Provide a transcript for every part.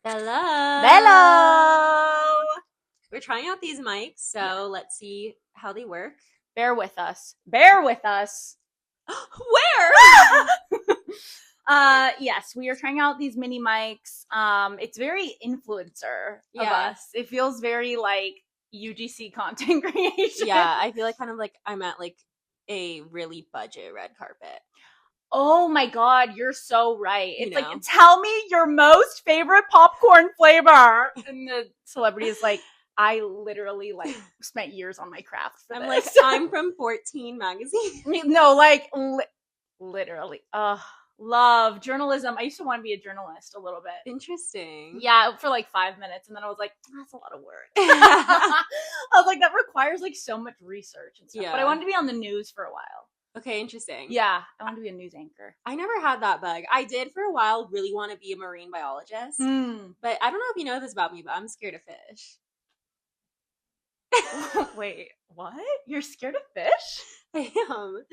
Hello. Hello! We're trying out these mics, so let's see how they work. Bear with us. Bear with us. Where? Yes, we are trying out these mini mics. It's very influencer of Yeah. us. It feels very like UGC content creation. Yeah, I feel like I'm at like a really budget red carpet. Oh my god, you're so right. It's You like, know? tell me your most favorite popcorn flavor. And the celebrity is like, I literally like spent years on my craft for I'm this. like, I'm from 14 magazine. No, like literally. Love journalism. I used to want to be a journalist a little bit. Interesting. Yeah, for like 5 minutes, and then I was like, that's a lot of work. I was like, that requires like so much research and stuff. Yeah. But I wanted to be on the news for a while. Okay, interesting. Yeah, I wanted to be a news anchor. I never had that bug. I did for a while really want to be a marine biologist. But I don't know if you know this about me, but I'm scared of fish. Wait, what? You're scared of fish? I am.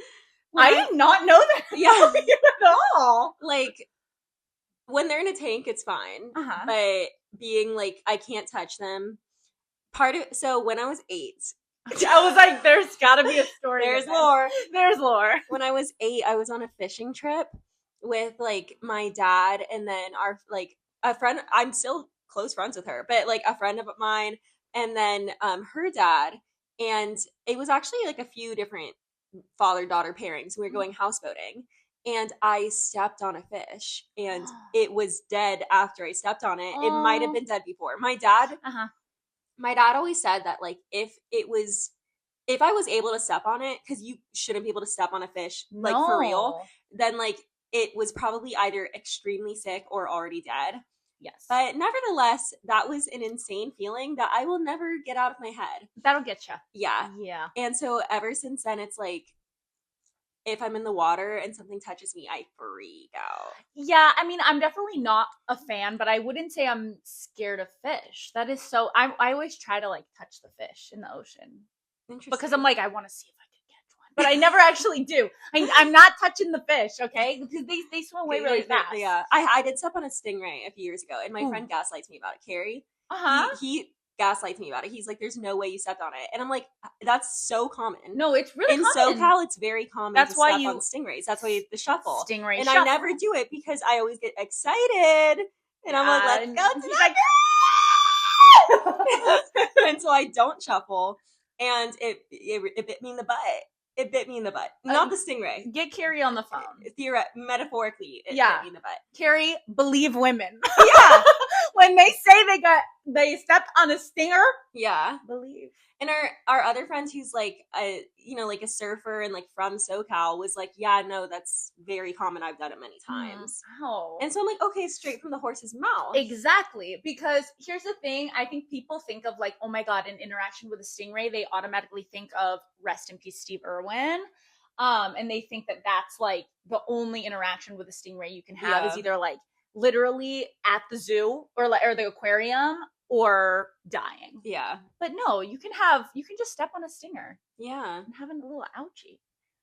I did not know that Yeah. about you at all. Like, when they're in a tank, it's fine. Uh-huh. But being like, I can't touch them. So when I was 8, I was like, there's gotta be a story. there's lore. There's lore. When I was 8, I was on a fishing trip with like my dad and then a friend. I'm still close friends with her, but like a friend of mine, and then her dad. And it was actually like a few different father-daughter pairings. We were going houseboating. And I stepped on a fish, and it was dead after I stepped on it. It might have been dead before. My dad always said that like if I was able to step on it, because you shouldn't be able to step on a fish like for real, then like it was probably either extremely sick or already dead. Yes. But nevertheless, that was an insane feeling that I will never get out of my head. That'll get you. Yeah. Yeah. And so ever since then, it's like, if I'm in the water and something touches me, I freak out. Yeah, I mean, I'm definitely not a fan, but I wouldn't say I'm scared of fish. That is so. I always try to like touch the fish in the ocean because I'm like, I want to see if I can catch one, but I never actually do. I'm not touching the fish, okay? Because they swim away really fast. Yeah, I did step on a stingray a few years ago, and my friend gaslights me about it. Carrie, he gaslights me about it. He's like, "There's no way you stepped on it," and I'm like, "That's so common." No, it's really in common. SoCal. It's very common. That's to why step you on stingrays. That's why the shuffle. Stingray and shuffle. I never do it because I always get excited, and I'm like, "Let's go tonight!" And so I don't shuffle, and it bit me in the butt. It bit me in the butt, not the stingray. Get Carrie on the phone. Metaphorically, it bit me in the butt. Carrie, believe women. Yeah. When they say they stepped on a stinger, yeah, believe. And our other friend who's like a like a surfer and like from SoCal was like, yeah, no, that's very common. I've done it many times. Oh. And so I'm like, okay, straight from the horse's mouth. Exactly. Because here's the thing. I think people think of like, oh my God, an interaction with a stingray. They automatically think of rest in peace, Steve Irwin. And they think that that's like the only interaction with a stingray you can have is either like literally at the zoo or the aquarium or dying. Yeah. But no, you can just step on a stinger. Yeah. And have a little ouchie.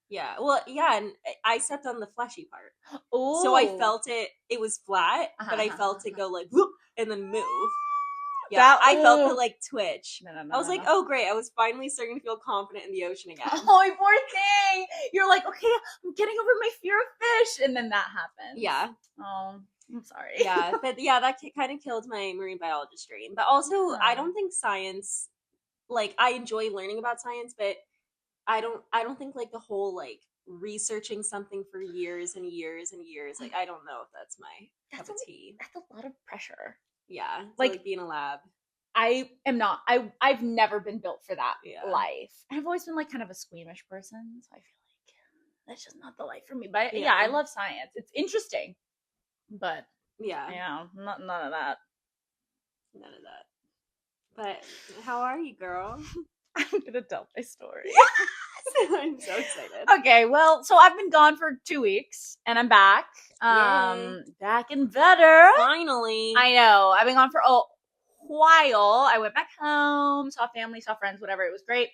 Yeah. Well, yeah, and I stepped on the fleshy part. Oh. So I felt it was flat, but I felt it go like whoop and then move. Yeah, I felt the like twitch. No, I was like, oh great, I was finally starting to feel confident in the ocean again. Oh, poor thing. You're like, okay, I'm getting over my fear of fish, and then that happens. Yeah. Oh, I'm sorry. Yeah, but yeah, that kind of killed my marine biologist dream. But also, I don't think science, like, I enjoy learning about science, but I don't think like the whole like researching something for years and years and years, like, I don't know if that's my cup of tea. That's a lot of pressure. Yeah, like being a lab. I am not. I've never been built for that life. I've always been like kind of a squeamish person, so I feel like that's just not the life for me. But yeah, I love science. It's interesting, but none of that. None of that. But how are you, girl? I'm gonna tell my story. I'm so excited. Okay, well, so I've been gone for 2 weeks, and I'm back. Back and better. Finally. I know. I've been gone for a while. I went back home, saw family, saw friends, whatever. It was great.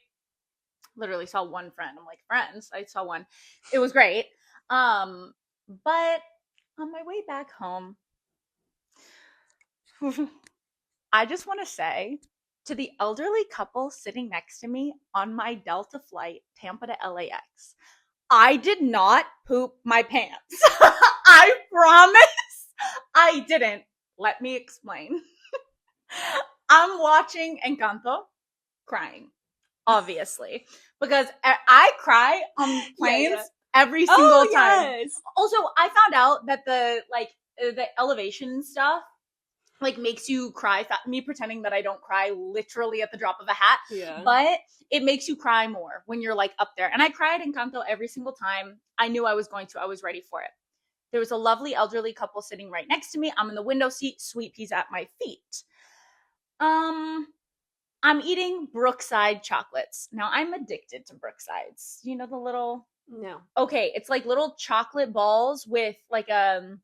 Literally saw one friend. I'm like, friends? I saw one. It was great. But on my way back home, I just want to say to the elderly couple sitting next to me on my Delta flight, Tampa to LAX, I did not poop my pants. I promise I didn't. Let me explain. I'm watching Encanto, crying, obviously, because I cry on planes every single time. Yes. Also, I found out that the elevation stuff makes you cry. Me pretending that I don't cry literally at the drop of a hat. Yeah. But it makes you cry more when you're up there. And I cried in Encanto every single time. I knew I was going to. I was ready for it. There was a lovely elderly couple sitting right next to me. I'm in the window seat, Sweet Pea's at my feet. I'm eating Brookside chocolates. Now I'm addicted to Brooksides. You know the little No. Okay, it's like little chocolate balls with a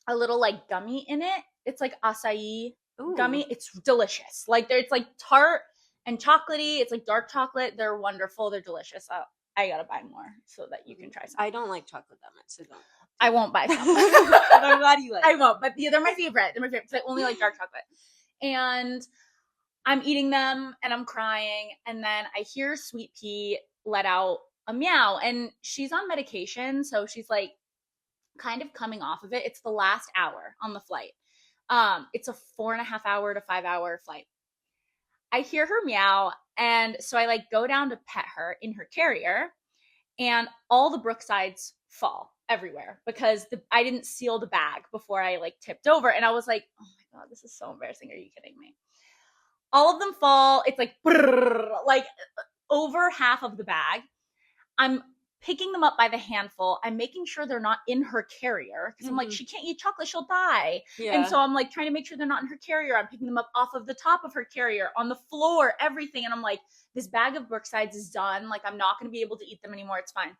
little gummy in it. It's like acai gummy. It's delicious. It's tart and chocolatey. It's dark chocolate. They're wonderful. They're delicious. I gotta buy more so that you can try some. I don't like chocolate that much, so don't. I won't buy some. But I'm glad you like I won't, but they're my favorite. They're my favorite because I only like dark chocolate. And I'm eating them and I'm crying. And then I hear Sweet Pea let out a meow. And she's on medication, so she's kind of coming off of it. It's the last hour on the flight. It's a 4.5 hour to 5 hour flight. I hear her meow, and so I go down to pet her in her carrier, and all the Brooksides fall everywhere because I didn't seal the bag before I tipped over, and I was like, oh my god, this is so embarrassing. Are you kidding me? All of them fall. It's over half of the bag. I'm picking them up by the handful. I'm making sure they're not in her carrier because I'm she can't eat chocolate, she'll die. Yeah. And so I'm trying to make sure they're not in her carrier. I'm picking them up off of the top of her carrier, on the floor, everything. And I'm this bag of Brooksides is done. I'm not going to be able to eat them anymore. It's fine.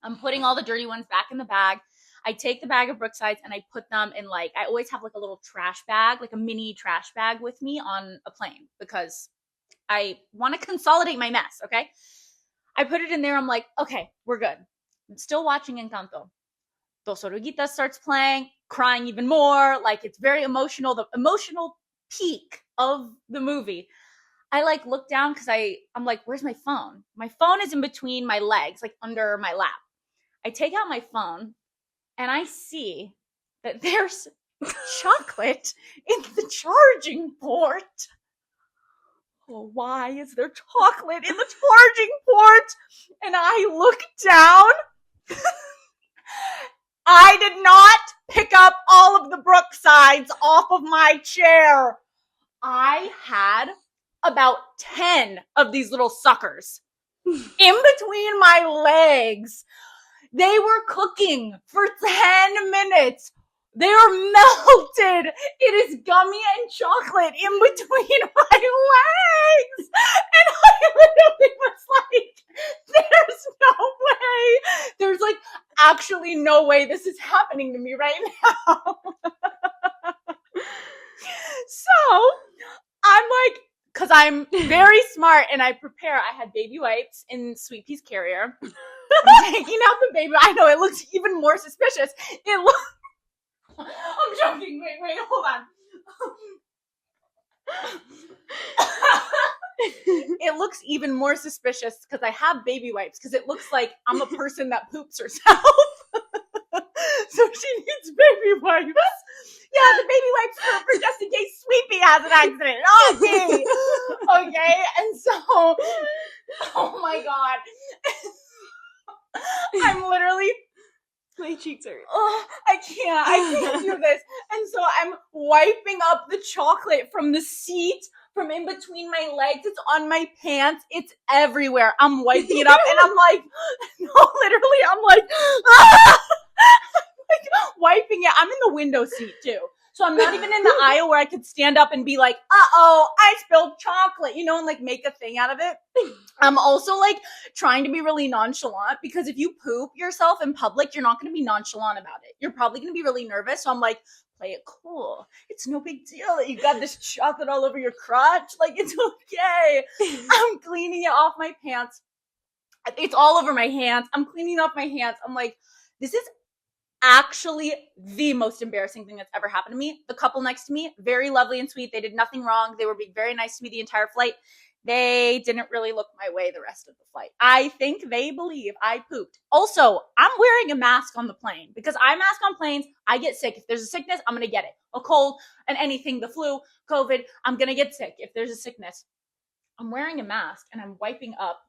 I'm putting all the dirty ones back in the bag. I take the bag of Brooksides and I put them in I always have a little trash bag, a mini trash bag with me on a plane because I want to consolidate my mess. Okay. I put it in there. I'm okay, we're good. I'm still watching Encanto. Dos Oruguitas starts playing, crying even more. It's very emotional, the emotional peak of the movie. I look down because I'm where's my phone? My phone is in between my legs, under my lap. I take out my phone and I see that there's chocolate in the charging port. Oh, why is there chocolate in the charging port? And I look down. I did not pick up all of the Brooksides off of my chair. I had about 10 of these little suckers in between my legs. They were cooking for 10 minutes. They are melted. It is gummy and chocolate in between my legs. And I literally was there's no way. There's actually no way this is happening to me right now. So I'm because I'm very smart and I prepare. I had baby wipes in Sweet Pea's carrier. I'm taking out the baby. I know it looks even more suspicious. I'm joking. Wait, hold on. It looks even more suspicious because I have baby wipes because it looks like I'm a person that poops herself. So she needs baby wipes. Yeah, the baby wipes for just in case Sweetie has an accident. Okay. And so, oh my god. I'm literally... My cheeks hurt. Oh, I can't do this. And so I'm wiping up the chocolate from the seat, from in between my legs. It's on my pants. It's everywhere. I'm wiping it up and I'm literally, I'm ah! Wiping it. I'm in the window seat too. So I'm not even in the aisle where I could stand up and be uh-oh, I spilled chocolate, and make a thing out of it. I'm also trying to be really nonchalant because if you poop yourself in public, you're not going to be nonchalant about it. You're probably going to be really nervous. So I'm play it cool. It's no big deal that you got this chocolate all over your crotch. It's okay. I'm cleaning it off my pants. It's all over my hands. I'm cleaning off my hands. I'm this is actually the most embarrassing thing that's ever happened to me. The couple next to me, very lovely and sweet. They did nothing wrong. They were being very nice to me the entire flight. They didn't really look my way the rest of the flight. I think they believe I pooped. Also, I'm wearing a mask on the plane because I mask on planes. I get sick. If there's a sickness, I'm going to get it. A cold and anything, the flu, COVID, I'm going to get sick if there's a sickness. I'm wearing a mask and I'm wiping up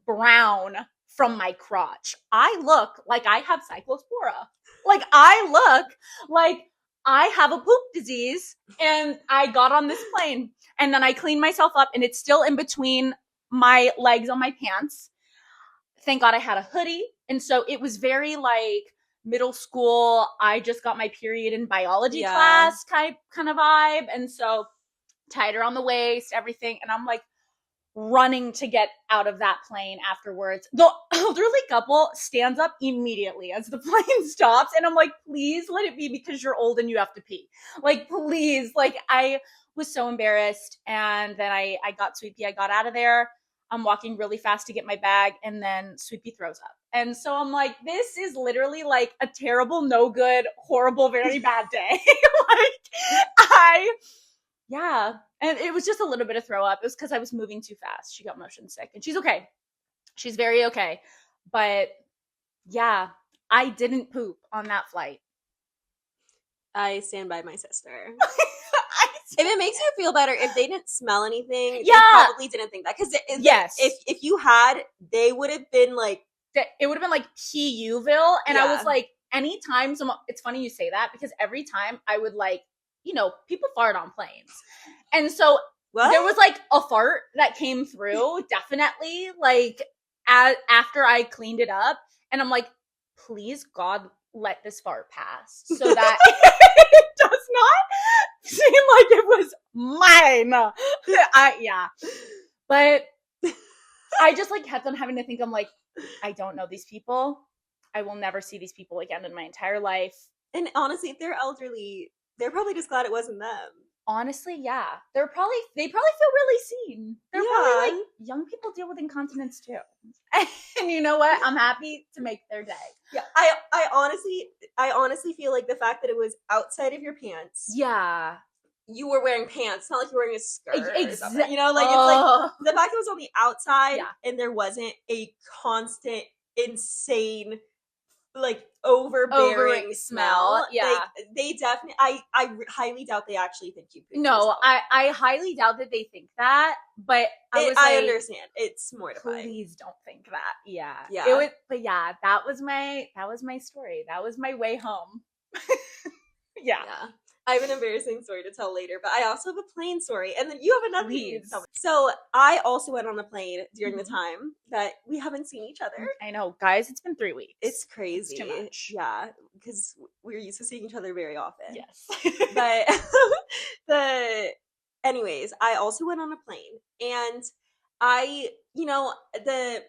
brown from my crotch. I look like I have cyclospora. Like I look like I have a poop disease and I got on this plane and then I cleaned myself up and it's still in between my legs on my pants. Thank God I had a hoodie. And so it was very like middle school. I just got my period in biology class kind of vibe. And so tied around the waist, everything. And I'm like running to get out of that plane afterwards. The elderly couple stands up immediately as the plane stops. And I'm like, please let it be because you're old and you have to pee. Like, please. Like, I was so embarrassed. And then I got Sweet Pea. I got out of there. I'm walking really fast to get my bag. And then Sweet Pea throws up. And so I'm like, this is literally like a terrible, no good, horrible, very bad day. Yeah. And it was just a little bit of throw up. It was because I was moving too fast. She got motion sick and she's okay. She's very okay. But yeah, I didn't poop on that flight. I stand by my sister. If it makes you feel better, if they didn't smell anything, yeah, they probably didn't think that. Because yes, if you had, they would have been like, it would have been like PUville. And yeah. I was like, anytime it's funny you say that because every time I would like, you know, people fart on planes. And so there was like a fart that came through, definitely, like after I cleaned it up. And I'm like, please, God, let this fart pass so that it does not seem like it was mine. Yeah. But I just like kept on having to think, I'm like, I don't know these people. I will never see these people again in my entire life. And honestly, if they're elderly, they're probably just glad it wasn't them. Honestly, yeah. They probably feel really seen. They're probably like, young people deal with incontinence too. And you know what? I'm happy to make their day. Yeah. I honestly feel like the fact that it was outside of your pants. Yeah. You were wearing pants. It's not like you were wearing a skirt. Exactly. You know, like it's like the fact that it was on the outside and there wasn't a constant, insane, like overbearing smell. Yeah. Like, they definitely, I highly doubt they actually think you pooped. No, I highly doubt that they think that, but I understand. It's mortifying. Please don't think that. Yeah. Yeah. But yeah, that was my story. That was my way home. Yeah. I have an embarrassing story to tell later, but I also have a plane story, and then you have another thing to tell me. So I also went on a plane during the time that we haven't seen each other. I know, guys, it's been 3 weeks. It's crazy. It's too much. Yeah, because we're used to seeing each other very often. Yes. But anyways, I also went on a plane, and the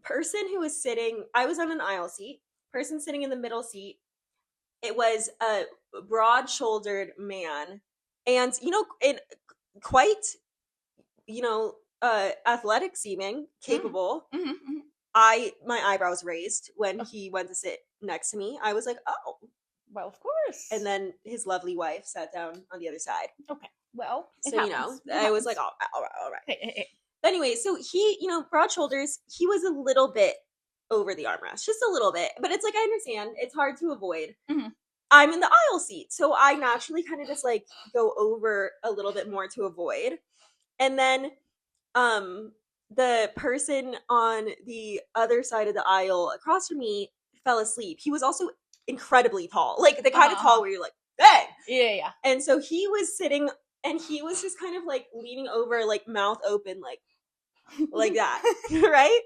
person who was sitting, I was on an aisle seat, person sitting in the middle seat, it was a broad-shouldered man, and quite athletic seeming, capable. My eyebrows raised when he went to sit next to me. I was like, oh, well, of course. And then his lovely wife sat down on the other side. Okay, well, so I was like, all right. Hey. Anyway, so he, broad shoulders. He was a little bit over the armrest, just a little bit, but it's like, I understand it's hard to avoid. I'm in the aisle seat, so I naturally kind of just like go over a little bit more to avoid. And then the person on the other side of the aisle across from me fell asleep. He was also incredibly tall, like the kind of tall where you're like, dang. Yeah. And so he was sitting and he was just kind of like leaning over, like mouth open, like that, right?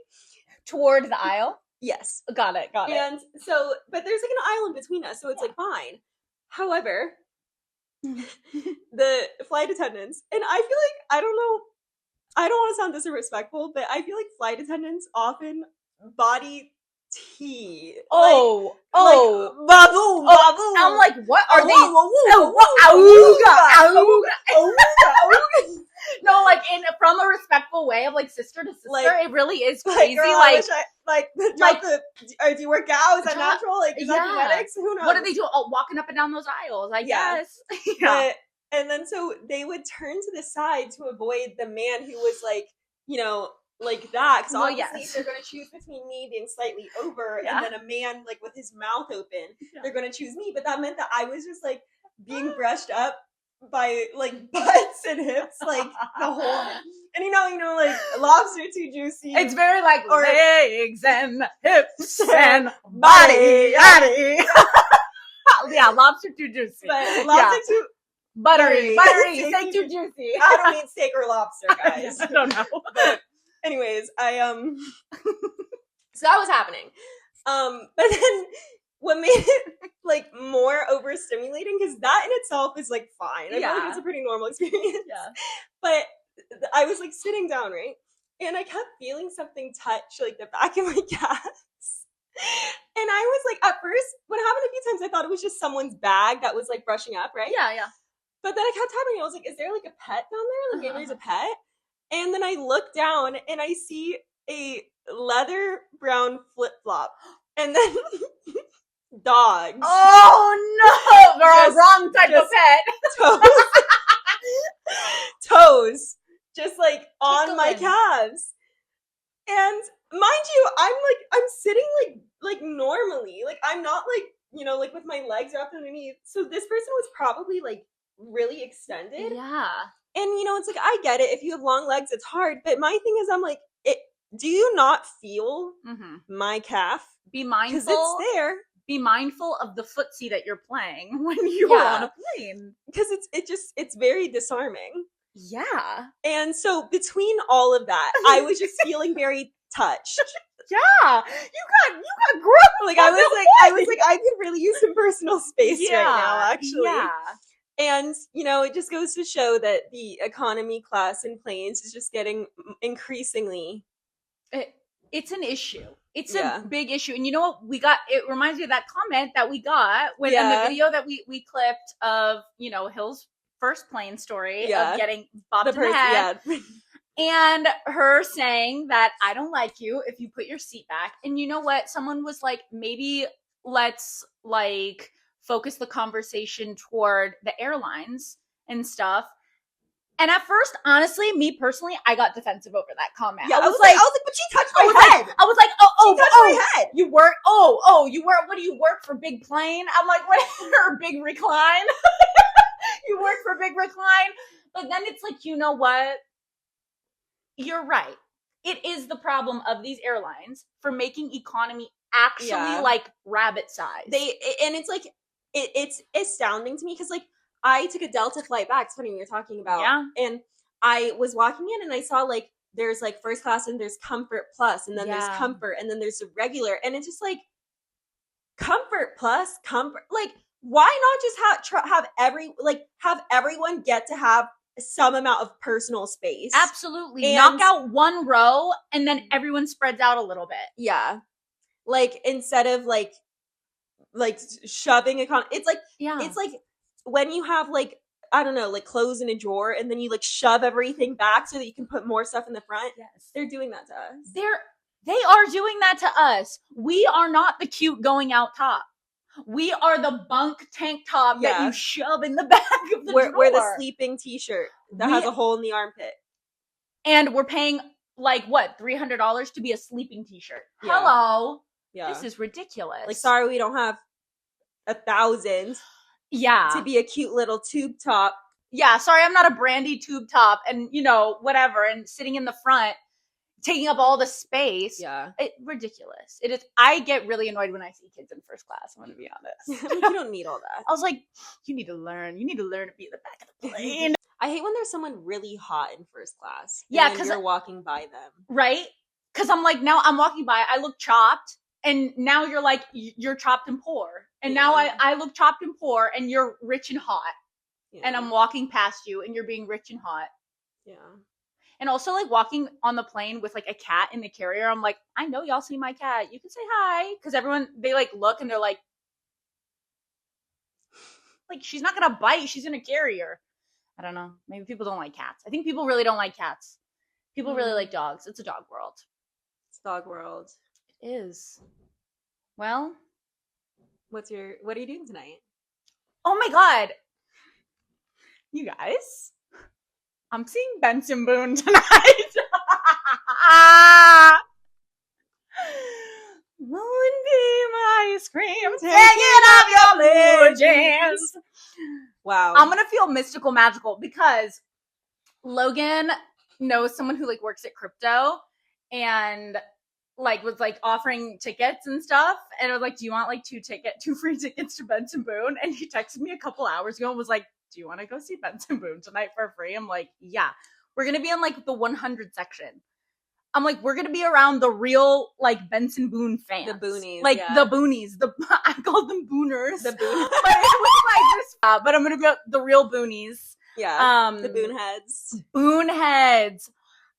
Toward the aisle? Yes. Got it. And so, but there's like an aisle in between us, so it's like fine. However, the flight attendants, and I feel like, I don't want to sound disrespectful, but I feel like flight attendants often body tea. Baboon. I'm like, what are they? No, like from a respectful way of like sister to sister, like, it really is crazy. Girl, like Like, or do you work out? Is that natural? Like, is that genetics? Who knows? What do they do? Oh, walking up and down those aisles, I guess. But, and then so they would turn to the side to avoid the man who was like, like that. Because obviously they're going to choose between me being slightly over and then a man like with his mouth open. They're going to choose me. But that meant that I was just like being brushed up by like butts and hips, like the whole. And like lobster too juicy. It's very like legs and hips and body. Yeah, lobster too juicy. But lobster too buttery. Steak too juicy. I don't mean steak or lobster, guys. I don't know. But anyways, so that was happening. But then what made it like more overstimulating, because that in itself is like fine. I feel like it's a pretty normal experience. Yeah. But I was like sitting down, right? And I kept feeling something touch like the back of my calves. And I was like, at first, what happened a few times, I thought it was just someone's bag that was like brushing up, right? Yeah. But then I kept tapping. I was like, is there like a pet down there? Like maybe there's a pet. And then I look down and I see a leather brown flip flop. And then dogs. Oh no! Girl, wrong type of pet. Toes. Just like on my calves. And mind you, I'm sitting like normally. Like I'm not like, like with my legs wrapped underneath. So this person was probably like really extended. Yeah. And it's like, I get it. If you have long legs, it's hard. But my thing is, I'm like, do you not feel my calf? Be mindful. Because it's there. Be mindful of the footsie that you're playing when you are on a plane. Because it's very disarming. Yeah. And so between all of that, I was just feeling very touched. Yeah. You got growth. Like I was like, I could really use some personal space right now, actually. Yeah. And, it just goes to show that the economy class in planes is just getting increasingly. It's an issue. It's a big issue. And you know what? It reminds me of that comment that we got when in the video that we clipped of, Hil's first plane story of getting bopped in the head. Yeah. And her saying that I don't like you if you put your seat back. And you know what? Someone was like, maybe let's like focus the conversation toward the airlines and stuff. And at first, honestly, me personally, I got defensive over that comment. Yeah, I was like, but she touched my head. I was like, she touched my head. You work? You work? What do you work for? Big plane? I'm like, what? Or big recline? You work for big recline? But then it's like, you know what? You're right. It is the problem of these airlines for making economy actually like rabbit size. And it's like, it's astounding to me because like I took a Delta flight back. It's funny we were talking about. Yeah. And I was walking in and I saw like there's like first class and there's comfort plus and then there's comfort and then there's the regular, and it's just like comfort plus comfort. Like why not just have everyone get to have some amount of personal space? Absolutely. And knock out one row and then everyone spreads out a little bit. Yeah. Like instead of like shoving it's like it's like when you have like I don't know, like clothes in a drawer and then you like shove everything back so that you can put more stuff in the front. Yes. They're doing that to us. They are doing that to us. We are not the cute going out top. We are the bunk tank top that you shove in the back of the drawer. We're the sleeping t-shirt that has a hole in the armpit. And we're paying like what, $300 to be a sleeping t-shirt. Yeah. Hello. Yeah. This is ridiculous. Like, sorry, we don't have 1,000. Yeah. To be a cute little tube top. Yeah. Sorry, I'm not a brandy tube top and, whatever. And sitting in the front, taking up all the space. Yeah. Ridiculous. It is. I get really annoyed when I see kids in first class. I'm going to be honest. You don't need all that. I was like, you need to learn. You need to learn to be at the back of the plane. I hate when there's someone really hot in first class. Yeah. Because you're walking by them. Right? Because I'm like, now I'm walking by. I look chopped. And now you're like, you're chopped and poor. And now I look chopped and poor and you're rich and hot. Yeah. And I'm walking past you and you're being rich and hot. Yeah. And also like walking on the plane with like a cat in the carrier. I'm like, I know y'all see my cat. You can say hi. Because everyone, they like look and they're like, she's not going to bite. She's in a carrier. I don't know. Maybe people don't like cats. I think people really don't like cats. People really like dogs. It's a dog world. It's dog world. is. Well, What are you doing tonight? oh my God. You guys, I'm seeing Benson Boone tonight. Moonbeam ice cream, taking off your blue jeans. Wow. I'm gonna feel mystical magical because Logan knows someone who like works at crypto and like was like offering tickets and stuff, and I was like, do you want like two free tickets to Benson Boone? And he texted me a couple hours ago and was like, do you want to go see Benson Boone tonight for free? I'm like, yeah. We're gonna be in like the 100 section. I'm like, we're gonna be around the real like Benson Boone fans, the boonies, like yeah. the boonies. I called them booners, the boon. but it was like this. But I'm gonna be the real boonies. Yeah, the boonheads. Boonheads,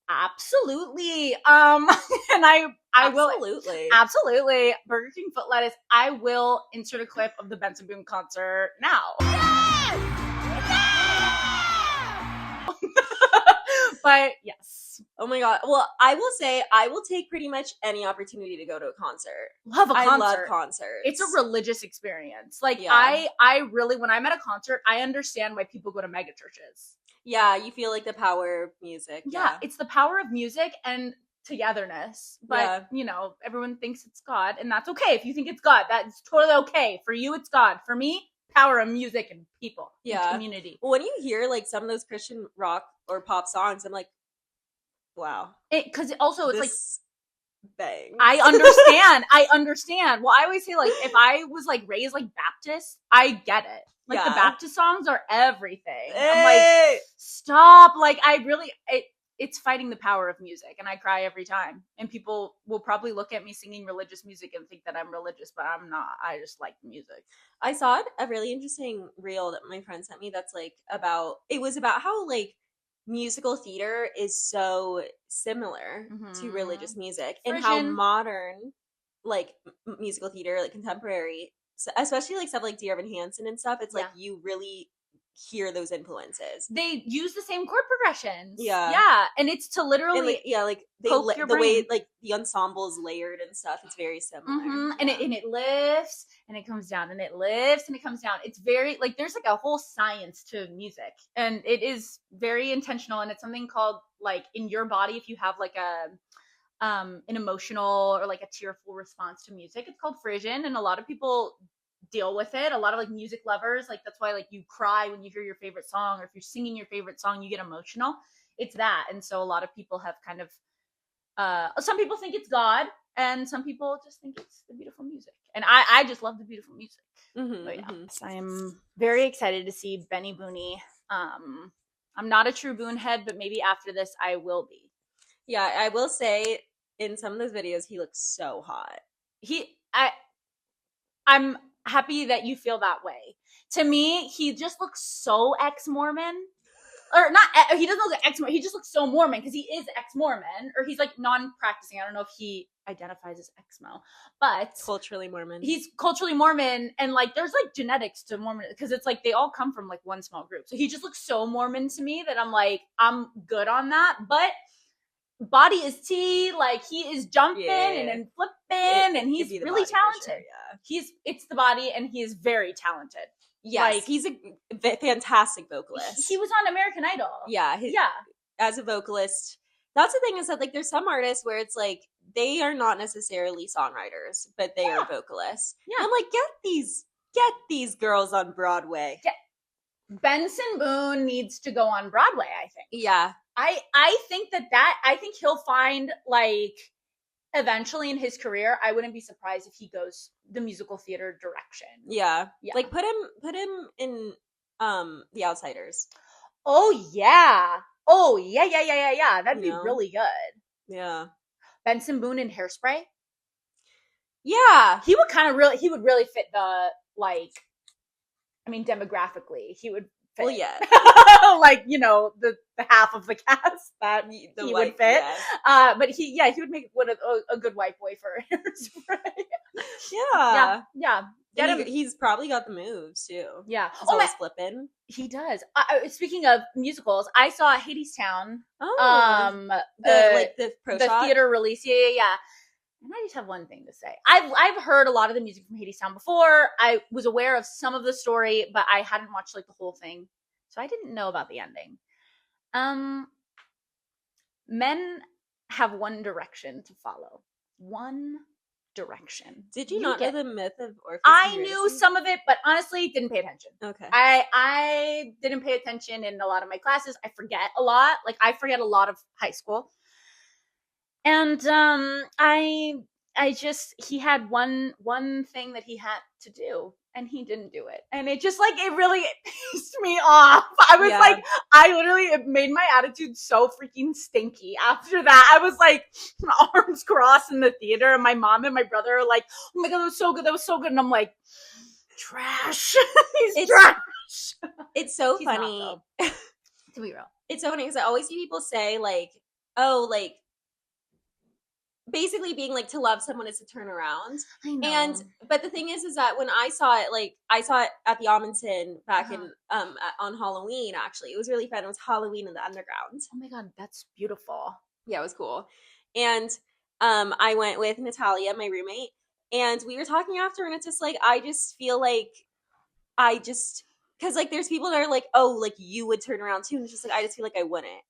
absolutely. And I absolutely. will absolutely Burger King foot lettuce. I will insert a clip of the Benson Boone concert now. Yes! Yes! But yes. Oh my God. Well, I will say I will take pretty much any opportunity to go to a concert. Love a concert. I love concerts. It's a religious experience. Like Yeah. I really, when I'm at a concert, I understand why people go to mega churches. Yeah, you feel like the power of music. Yeah, it's the power of music and togetherness. But you know, everyone thinks it's God, and that's okay. If you think it's God, that's totally okay. For you, it's God. For me, power of music and people. Yeah. And community. Well, when you hear like some of those Christian rock or pop songs, I'm like, wow. Because also it's this like bang. I understand. Well, I always say like if I was like raised like Baptist, I get it. Like the Baptist songs are everything. Hey! I'm like, stop. Like it's fighting the power of music, and I cry every time. And people will probably look at me singing religious music and think that I'm religious, but I'm not. I just like music. I saw a really interesting reel that my friend sent me that's like about how like musical theater is so similar to religious music and how modern like musical theater, like contemporary, especially like stuff like Dear Evan Hansen and stuff, it's like you really hear those influences. They use the same chord progressions. Yeah. And it's to literally the way like the ensemble is layered and stuff, it's very similar. And it lifts and it comes down and it lifts and it comes down. It's very like there's like a whole science to music, and it is very intentional, and it's something called like in your body, if you have like an emotional or like a tearful response to music, it's called frisson, and a lot of people deal with it. A lot of like music lovers, like that's why like you cry when you hear your favorite song, or if you're singing your favorite song you get emotional. It's that. And so a lot of people have kind of some people think it's God, and some people just think it's the beautiful music, and I just love the beautiful music. I am very excited to see Benny Booney. I'm not a true Boone head, but maybe after this I will be. Yeah, I will say in some of those videos he looks so hot. I'm happy that you feel that way. To me, he just looks so ex-Mormon. Or not, he doesn't look like ex-Mormon. He just looks so Mormon because he is ex-Mormon. Or he's like non-practicing. I don't know if he identifies as ex-Mo. But culturally Mormon. He's culturally Mormon. And like there's like genetics to Mormon because it's like they all come from like one small group. So he just looks so Mormon to me that I'm like, I'm good on that. But body is tea, like he is jumping and flipping, and he's really talented. Sure, it's the body, and he is very talented. Yes, like, he's a fantastic vocalist. He was on American Idol. Yeah. As a vocalist, that's the thing, is that like there's some artists where it's like they are not necessarily songwriters, but they are vocalists. Yeah, I'm like, get these girls on Broadway. Benson Boone needs to go on Broadway, I think. Yeah. I think I think he'll find like eventually in his career, I wouldn't be surprised if he goes the musical theater direction. Yeah. Like put him in The Outsiders. Oh yeah. That'd be really good. Yeah. Benson Boone in Hairspray. Yeah. He would really fit the like, I mean, demographically, he would fit. Well, yeah. Like, you know, the half of the cast that he would fit. Yeah. But he would make a good white boy for Hairspray. Yeah. He's probably got the moves too. Yeah. He's flipping. He does. Speaking of musicals, I saw Hadestown. The pro shot? Theater release. Yeah. And I just have one thing to say. I've heard a lot of the music from Hadestown before. I was aware of some of the story, but I hadn't watched like the whole thing, so I didn't know about the ending. Um, Men have one direction to follow. One direction. Did you You not know get. the myth of Orpheus and I knew Eurydice? some of it, but honestly, didn't pay attention. Okay. I didn't pay attention in a lot of my classes. I forget a lot. Like I forget a lot of high school. And I just he had one thing that he had to do and he didn't do it. And it just like it really pissed me off. I was like I literally it made my attitude so freaking stinky after that. I was like arms crossed in the theater and my mom and my brother are like, "Oh my god, that was so good. That was so good." And I'm like, "Trash." He's trash. It's so He's funny. not, to be real. It's so funny because I always see people say like, "Oh, like basically being like to love someone is to turn around." I know. And but the thing is that when I saw it, like I saw it at the Amundsen back in on Halloween. Actually, it was really fun. It was Halloween in the Underground. Oh my god, that's beautiful. Yeah, it was cool. And I went with Natalia, my roommate, and we were talking after, and it's just like I just feel like I just because like there's people that are like, oh, like you would turn around too, and it's just like I just feel like I wouldn't.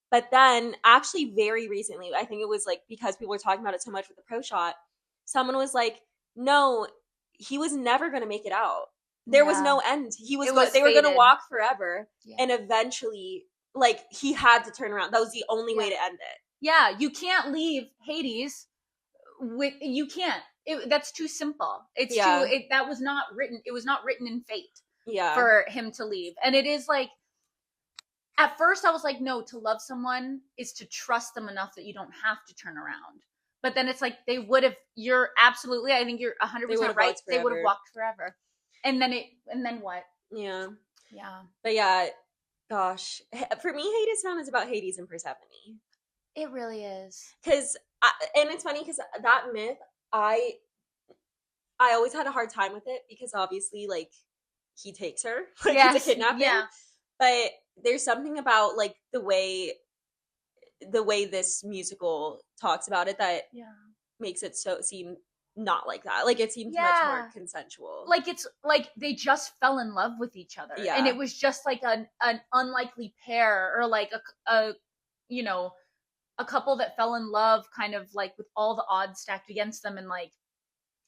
But then actually very recently, I think it was like because people were talking about it so much with the pro shot, someone was like, no, he was never going to make it out. There was no end. They were going to walk forever. Yeah. And eventually like he had to turn around. That was the only way to end it. Yeah, you can't leave Hades you can't. That's too simple. It's too that was not written. It was not written in fate. Yeah. For him to leave. And it is like at first I was like, no, to love someone is to trust them enough that you don't have to turn around. But then it's like they would have you're absolutely I think you're 100% right. They would have walked forever. And then what? Yeah. Yeah. But yeah, gosh. For me, Hadestown is about Hades and Persephone. It really is. And it's funny because that myth, I always had a hard time with it because obviously, like, he takes her, like it's a kidnapping. Yeah. But there's something about like the way this musical talks about it that makes it seem not like that. Like it seems much more consensual. Like it's like they just fell in love with each other, and it was just like an unlikely pair or like a you know. A couple that fell in love kind of like with all the odds stacked against them and like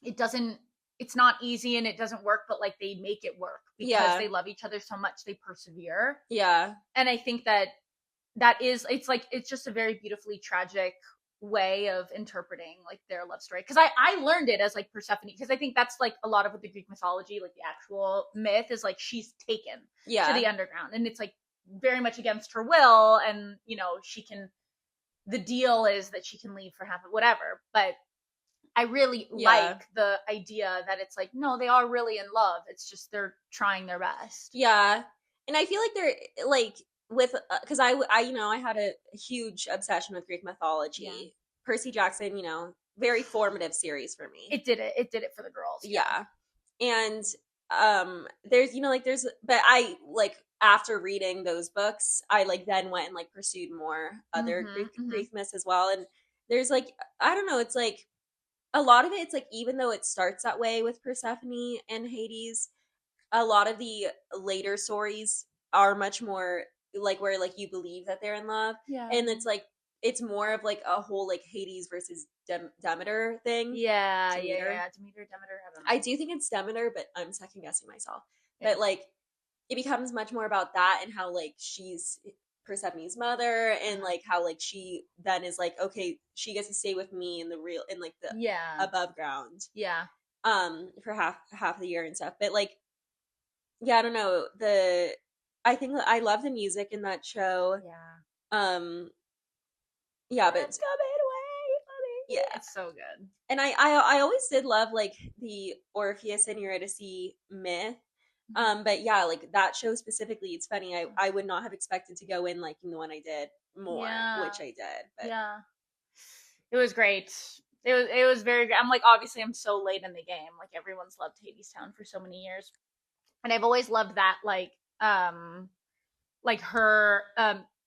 it's not easy and it doesn't work, but like they make it work because they love each other so much they persevere. Yeah. And I think that is it's just a very beautifully tragic way of interpreting like their love story. Because I learned it as like Persephone because I think that's like a lot of what the Greek mythology, like the actual myth is like she's taken to the underground and it's like very much against her will and she can the deal is that she can leave for half of whatever. But I really like the idea that it's like, no, they are really in love. It's just they're trying their best. Yeah. And I feel like they're like with, because I had a huge obsession with Greek mythology. Yeah. Percy Jackson, very formative series for me. It did it for the girls. Yeah. And there's, but I like, after reading those books, I like then went and like pursued more other Greek myths as well. And there's like, I don't know, it's like a lot of it, it's like, even though it starts that way with Persephone and Hades, a lot of the later stories are much more like where like you believe that they're in love. Yeah. And it's like, it's more of like a whole like Hades versus Demeter thing. Yeah. Demeter, I don't know. I do think it's Demeter, but I'm second guessing myself. Yeah. But like, it becomes much more about that and how like she's Persephone's mother and like how like she then is like, okay, she gets to stay with me in like the above ground. Yeah. For half of the year and stuff. But like, yeah, I don't know. I think I love the music in that show. Yeah. Yeah, but it's coming away from me. Yeah. It's so good. And I always did love like the Orpheus and Eurydice myth. But yeah, like that show specifically, it's funny. I would not have expected to go in liking the one I did more, which I did. But. Yeah, it was great. It was very good. I'm like, obviously, I'm so late in the game. Like everyone's loved Hadestown for so many years, and I've always loved that. Like her,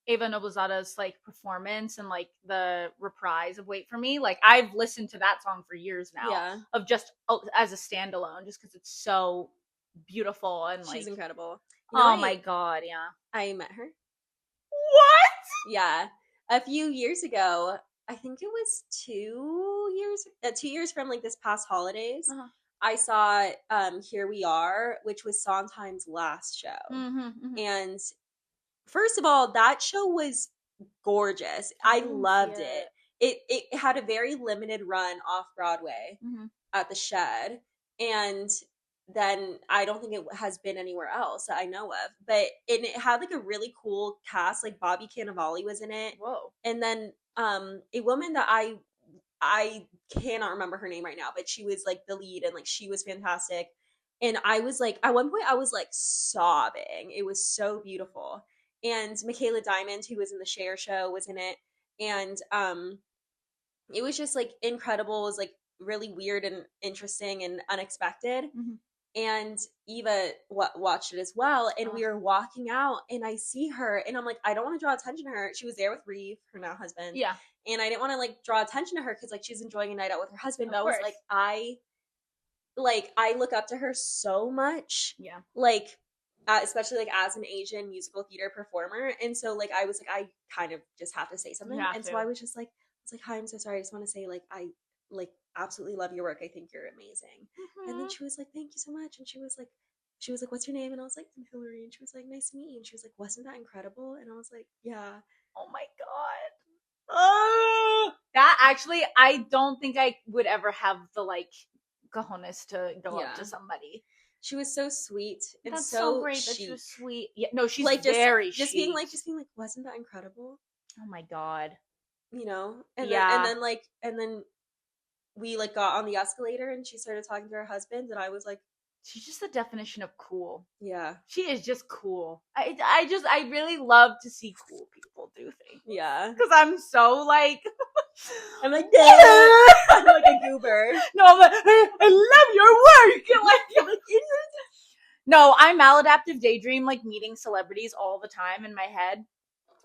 Ava Noblezada's like performance and like the reprise of Wait for Me. Like I've listened to that song for years now Yeah. of just as a standalone, just because it's so beautiful and She's like incredible. oh my god, yeah. I met her. What? Yeah. A few years ago, I think it was 2 years from like this past holidays. Uh-huh. I saw Here We Are, which was Sondheim's last show. Mm-hmm. And first of all, that show was gorgeous. I loved it. It had a very limited run off Broadway at the Shed, and then I don't think it has been anywhere else that I know of. But it had like a really cool cast. Like Bobby Cannavale was in it. Whoa. And then a woman that I cannot remember her name right now, but she was like the lead, and like she was fantastic. And I was like, at one point I was like sobbing. It was so beautiful. And Michaela Diamond, who was in the Cher show, was in it. And it was just like incredible. It was like really weird and interesting and unexpected. And Eva watched it as well. And we were walking out, and I see her, and I'm like, I don't want to draw attention to her. She was there with Reeve, her now husband. Yeah. And I didn't want to like draw attention to her because like she's enjoying a night out with her husband. But I was like, I look up to her so much. Yeah. Like, especially like as an Asian musical theater performer. And so like I was like, I kind of just have to say something. And so I was just like, hi, I'm so sorry. I just want to say like I like absolutely love your work. I think you're amazing. And then she was like, thank you so much. And she was like, what's your name? And I was like, I'm Hillary. And she was like, nice to meet you. And she was like, wasn't that incredible? And I was like, yeah. Oh my god. That actually, I don't think I would ever have the like cojones to go up to somebody. She was so sweet and That's so great chic. that she was sweet. Yeah, no, she's like very just being like, wasn't that incredible? Oh my god. You know? And then we like got on the escalator, and she started talking to her husband, and I was like, she's just the definition of cool. Yeah. She is just cool. I really love to see cool people do things. Yeah. Because I'm so like I'm like, yeah. I'm like a goober. No, I'm like, I love your work. Like, no, I maladaptive daydream like meeting celebrities all the time in my head.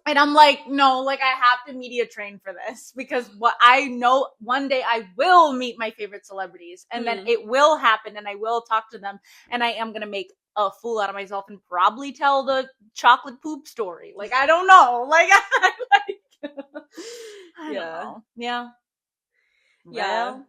And I'm like, no, like I have to media train for this, because what I know one day I will meet my favorite celebrities, and then it will happen, and I will talk to them, and I am going to make a fool out of myself and probably tell the chocolate poop story. Like, I don't know. Like, I don't know. Yeah. Yeah.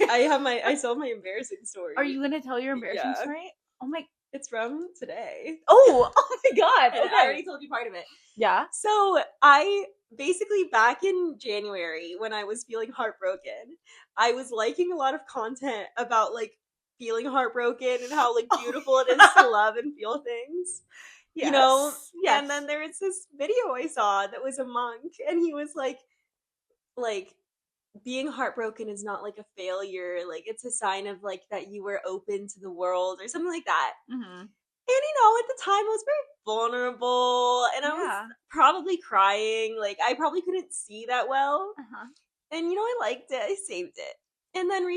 I still have my embarrassing story. Are you going to tell your embarrassing story? Oh my. It's from today. Oh my god. Okay. I already told you part of it. Yeah. So I basically, back in January, when I was feeling heartbroken, I was liking a lot of content about like feeling heartbroken and how like beautiful it is to love and feel things. Yes. You know? Yes. And then there was this video I saw that was a monk, and he was like being heartbroken is not like a failure, like it's a sign of like that you were open to the world or something like that. And you know, at the time I was very vulnerable, and I was probably crying, like I probably couldn't see that well. And you know, I liked it, I saved it. And then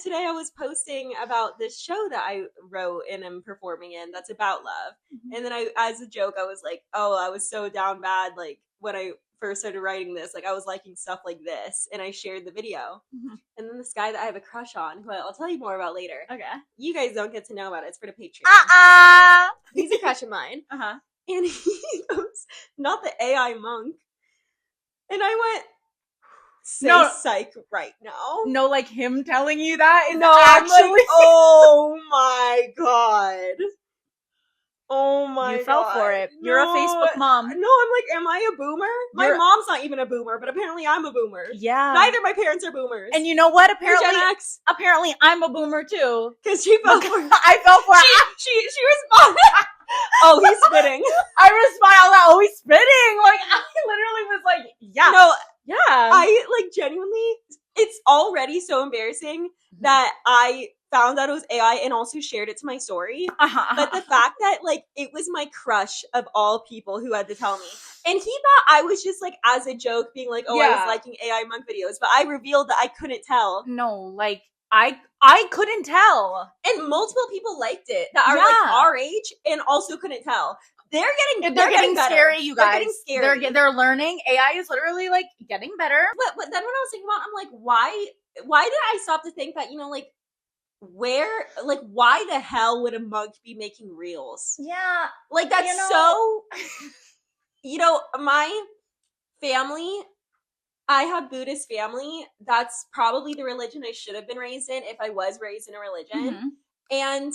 today I was posting about this show that I wrote and am performing in that's about love. And then I, as a joke, I was like, oh, I was so down bad like when I first started writing this, like I was liking stuff like this, and I shared the video. And then this guy that I have a crush on, who I'll tell you more about later. Okay. You guys don't get to know about it. It's for the Patreon. He's a crush of mine. And he goes, not the AI monk. And I went, psych right now. No, like him telling you that is actually. Like, oh my god. Oh my god. You fell for it. You're a Facebook mom. No, I'm like, am I a boomer? My mom's not even a boomer, but apparently I'm a boomer. Yeah. Neither of my parents are boomers. And you know what? Apparently, Gen X. Apparently I'm a boomer too. Because she fell for it. I fell for it. She responded. Oh, he's spitting. I responded, oh, he's spitting. Like, I literally was like, yeah. No, yeah. I, like, genuinely, it's already so embarrassing that I found out it was AI and also shared it to my story. But the fact that, like, it was my crush of all people who had to tell me. And he thought I was just, like, as a joke, being like, oh, I was liking AI monk videos. But I revealed that I couldn't tell. No, like, I couldn't tell. And multiple people liked it that are, like, our age and also couldn't tell. they're getting better. Scary, you guys. They're getting scary. They're learning. AI is literally like getting better. But then when I was thinking about, I'm like, why did I stop to think that, why the hell would a monk be making reels? Yeah, like that's so. My family. I have Buddhist family. That's probably the religion I should have been raised in if I was raised in a religion. Mm-hmm. And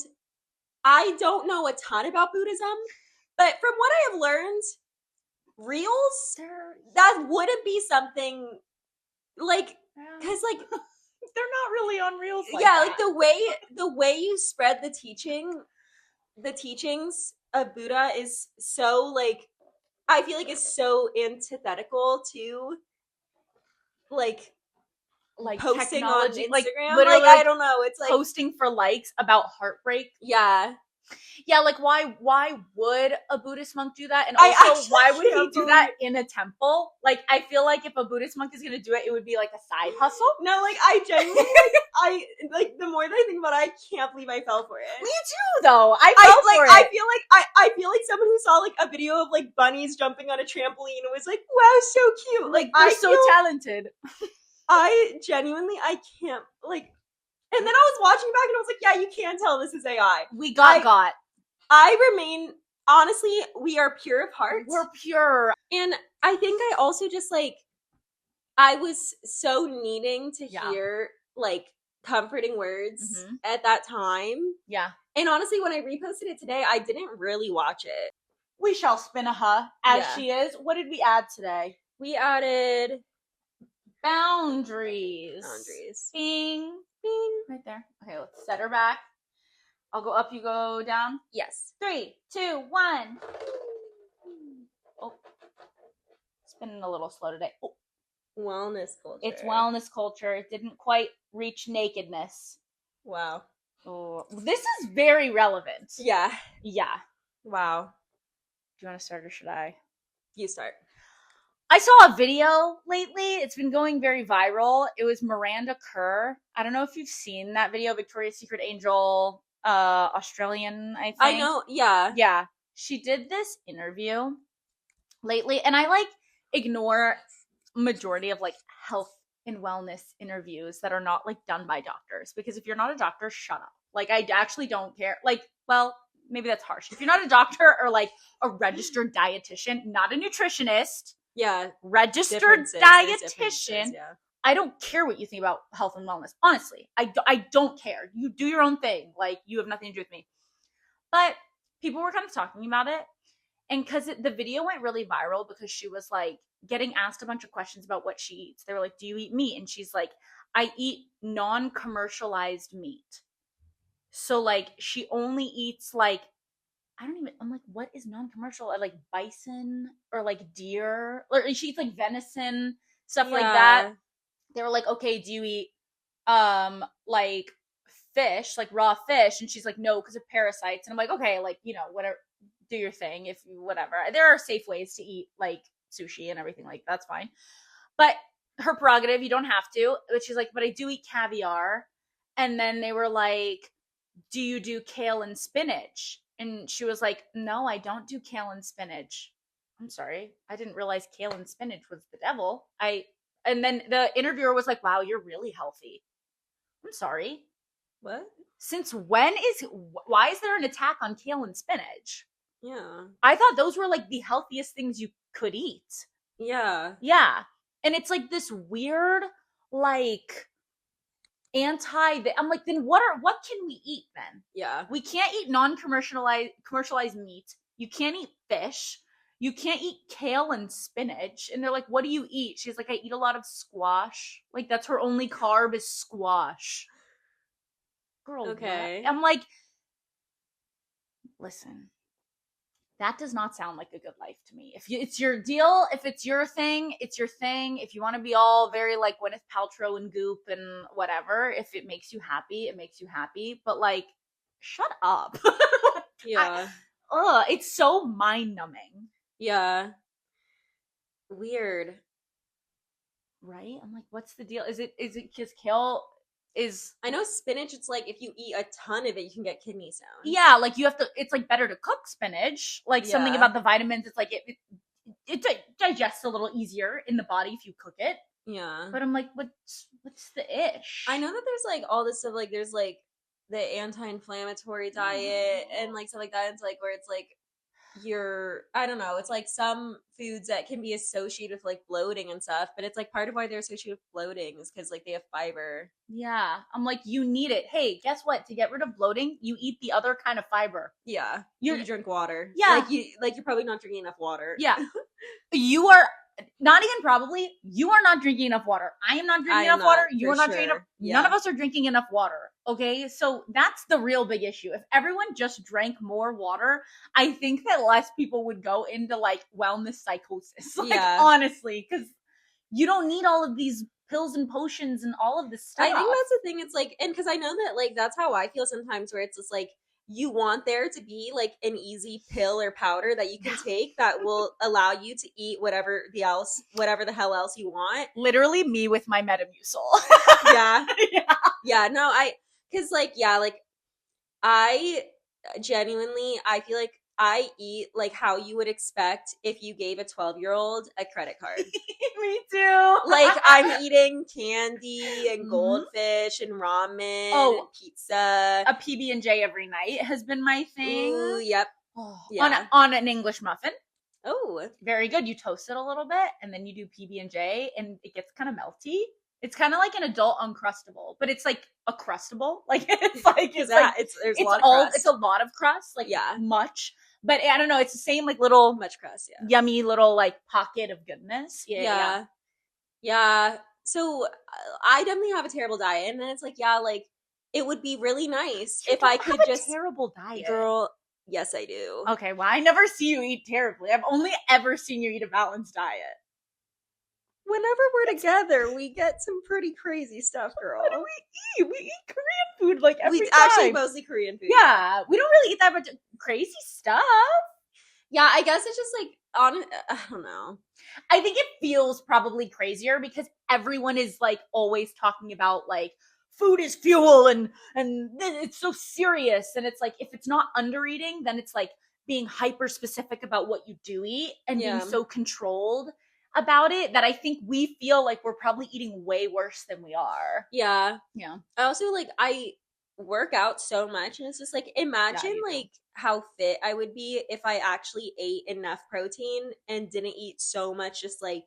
I don't know a ton about Buddhism, but from what I have learned, reels, that wouldn't be something because they're not really on reels. The way you spread the teachings of Buddha is so I feel like it's so antithetical to posting technology, on Instagram. Literally, I don't know. It's posting for likes about heartbreak. Yeah. Yeah, why would a Buddhist monk do that? And also, why would he do that in a temple? I feel like if a Buddhist monk is gonna do it, it would be like a side hustle. No, I genuinely the more that I think about it, I can't believe I fell for it. Me too, though. I fell for it. I feel like someone who saw a video of bunnies jumping on a trampoline and was like, wow, so cute. They're so talented. I genuinely, I can't, and then I was watching back and I was like, yeah, you can tell this is AI. We got. I remain, honestly, we are pure of heart. We're pure. And I think I also just, I was so needing to hear, comforting words at that time. Yeah. And honestly, when I reposted it today, I didn't really watch it. We shall spin a as she is. What did we add today? We added... Boundaries. Bing. Bing. Right there. Okay, let's set her back. I'll go up, you go down? Yes. 3, 2, 1. Oh. Spinning a little slow today. Oh. Wellness culture. It's wellness culture. It didn't quite reach nakedness. Wow. Oh. This is very relevant. Yeah. Yeah. Wow. Do you want to start or should I? You start. I saw a video lately. It's been going very viral. It was Miranda Kerr. I don't know if you've seen that video. Victoria's Secret Angel, Australian, I think. I know. Yeah. Yeah. She did this interview lately, and I ignore majority of health and wellness interviews that are not done by doctors, because if you're not a doctor, shut up. I actually don't care. Well, maybe that's harsh. If you're not a doctor or a registered dietitian, not a nutritionist. Yeah, registered dietitian. Yeah. I don't care what you think about health and wellness. Honestly, I don't care. You do your own thing. You have nothing to do with me. But people were kind of talking about it, and because the video went really viral because she was getting asked a bunch of questions about what she eats. They were like, "Do you eat meat?" And she's like, "I eat non-commercialized meat." So she only eats I'm like, what is non-commercial? Bison or deer, or she eats venison, stuff like that. They were like, okay, do you eat fish, raw fish? And she's like, no, because of parasites. And I'm like, okay, whatever, do your thing, if you, whatever. There are safe ways to eat sushi and everything, that's fine. But her prerogative, you don't have to. But she's like, but I do eat caviar. And then they were like, do you do kale and spinach? And she was like, no, I don't do kale and spinach. I'm sorry. I didn't realize kale and spinach was the devil. And then the interviewer was like, wow, you're really healthy. I'm sorry. What? Why is there an attack on kale and spinach? Yeah. I thought those were the healthiest things you could eat. Yeah. Yeah. And it's this weird, I'm like, then what can we eat then? Yeah. We can't eat non-commercialized meat. You can't eat fish. You can't eat kale and spinach. And they're like, what do you eat? She's like, I eat a lot of squash. That's her only carb is squash. Girl, okay. What? I'm like, listen, that does not sound like a good life to me. If it's your deal, if it's your thing, it's your thing. If you want to be all very Gwyneth Paltrow and Goop and whatever, if it makes you happy, it makes you happy. But shut up. Yeah. It's so mind numbing. Yeah. Weird. Right? I'm like, what's the deal? Is it just kale? I know spinach, it's like if you eat a ton of it, you can get kidney stones. Yeah, like you have to, it's like better to cook spinach. Like something about the vitamins, it's like it digests a little easier in the body if you cook it. Yeah. But I'm like, what's the ish? I know that there's like all this stuff, like there's like the anti-inflammatory diet and like stuff like that. It's like where it's like I don't know, it's like some foods that can be associated with like bloating and stuff, but it's like part of why they're associated with bloating is because like they have fiber. Yeah. I'm like, you need it. Hey, guess what? To get rid of bloating, you eat the other kind of fiber. Yeah. You drink water. Yeah. Like you're probably not drinking enough water. Yeah. You are not even probably, you are not drinking enough water. I am not drinking enough water. You are not drinking enough. None of us are drinking enough water. Okay. So that's the real big issue. If everyone just drank more water, I think that less people would go into like wellness psychosis. Like, honestly, because you don't need all of these pills and potions and all of this stuff. I think that's the thing. It's like, and because I know that like that's how I feel sometimes, where it's just like, you want there to be like an easy pill or powder that you can take that will allow you to eat whatever the hell else you want. Literally me with my Metamucil. Yeah. No, because like, like I genuinely, I feel like I eat like how you would expect if you gave a 12-year-old a credit card. Me too. Like I'm eating candy and goldfish and ramen and pizza. A PB&J every night has been my thing. Ooh, yep. Oh, yeah. On an English muffin. Oh, very good. You toast it a little bit and then you do PB&J and it gets kind of melty. It's kind of like an adult Uncrustable, but it's like a crustable. Like it's like there's a lot of crust. It's a lot of crust. Like much. But I don't know. It's the same like little much crust. Yeah. Yummy little like pocket of goodness. Yeah. So I definitely have a terrible diet, and then it's like like it would be really nice if I could just terrible diet, girl. Yes, I do. Okay, well, I never see you eat terribly. I've only ever seen you eat a balanced diet. Whenever we're together, we get some pretty crazy stuff, girl. What do we eat? We eat Korean food like every time. Actually mostly Korean food. Yeah, we don't really eat that much crazy stuff. Yeah, I guess it's just like I don't know. I think it feels probably crazier because everyone is like always talking about like food is fuel and it's so serious, and it's like if it's not under eating, then it's like being hyper specific about what you do eat and being so controlled about it that I think we feel like we're probably eating way worse than we are. Yeah. I also like I work out so much, and it's just like imagine like how fit I would be if I actually ate enough protein and didn't eat so much just like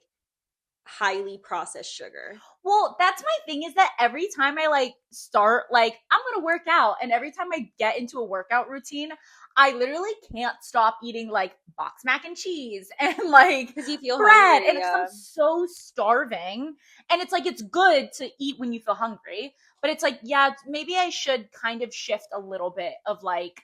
highly processed sugar. Well, that's my thing, is that every time I like start like I'm gonna work out, and every time I get into a workout routine, I literally can't stop eating like box mac and cheese and like because you feel bread hungry, and I'm so starving. And it's like it's good to eat when you feel hungry, but it's like maybe I should kind of shift a little bit of like,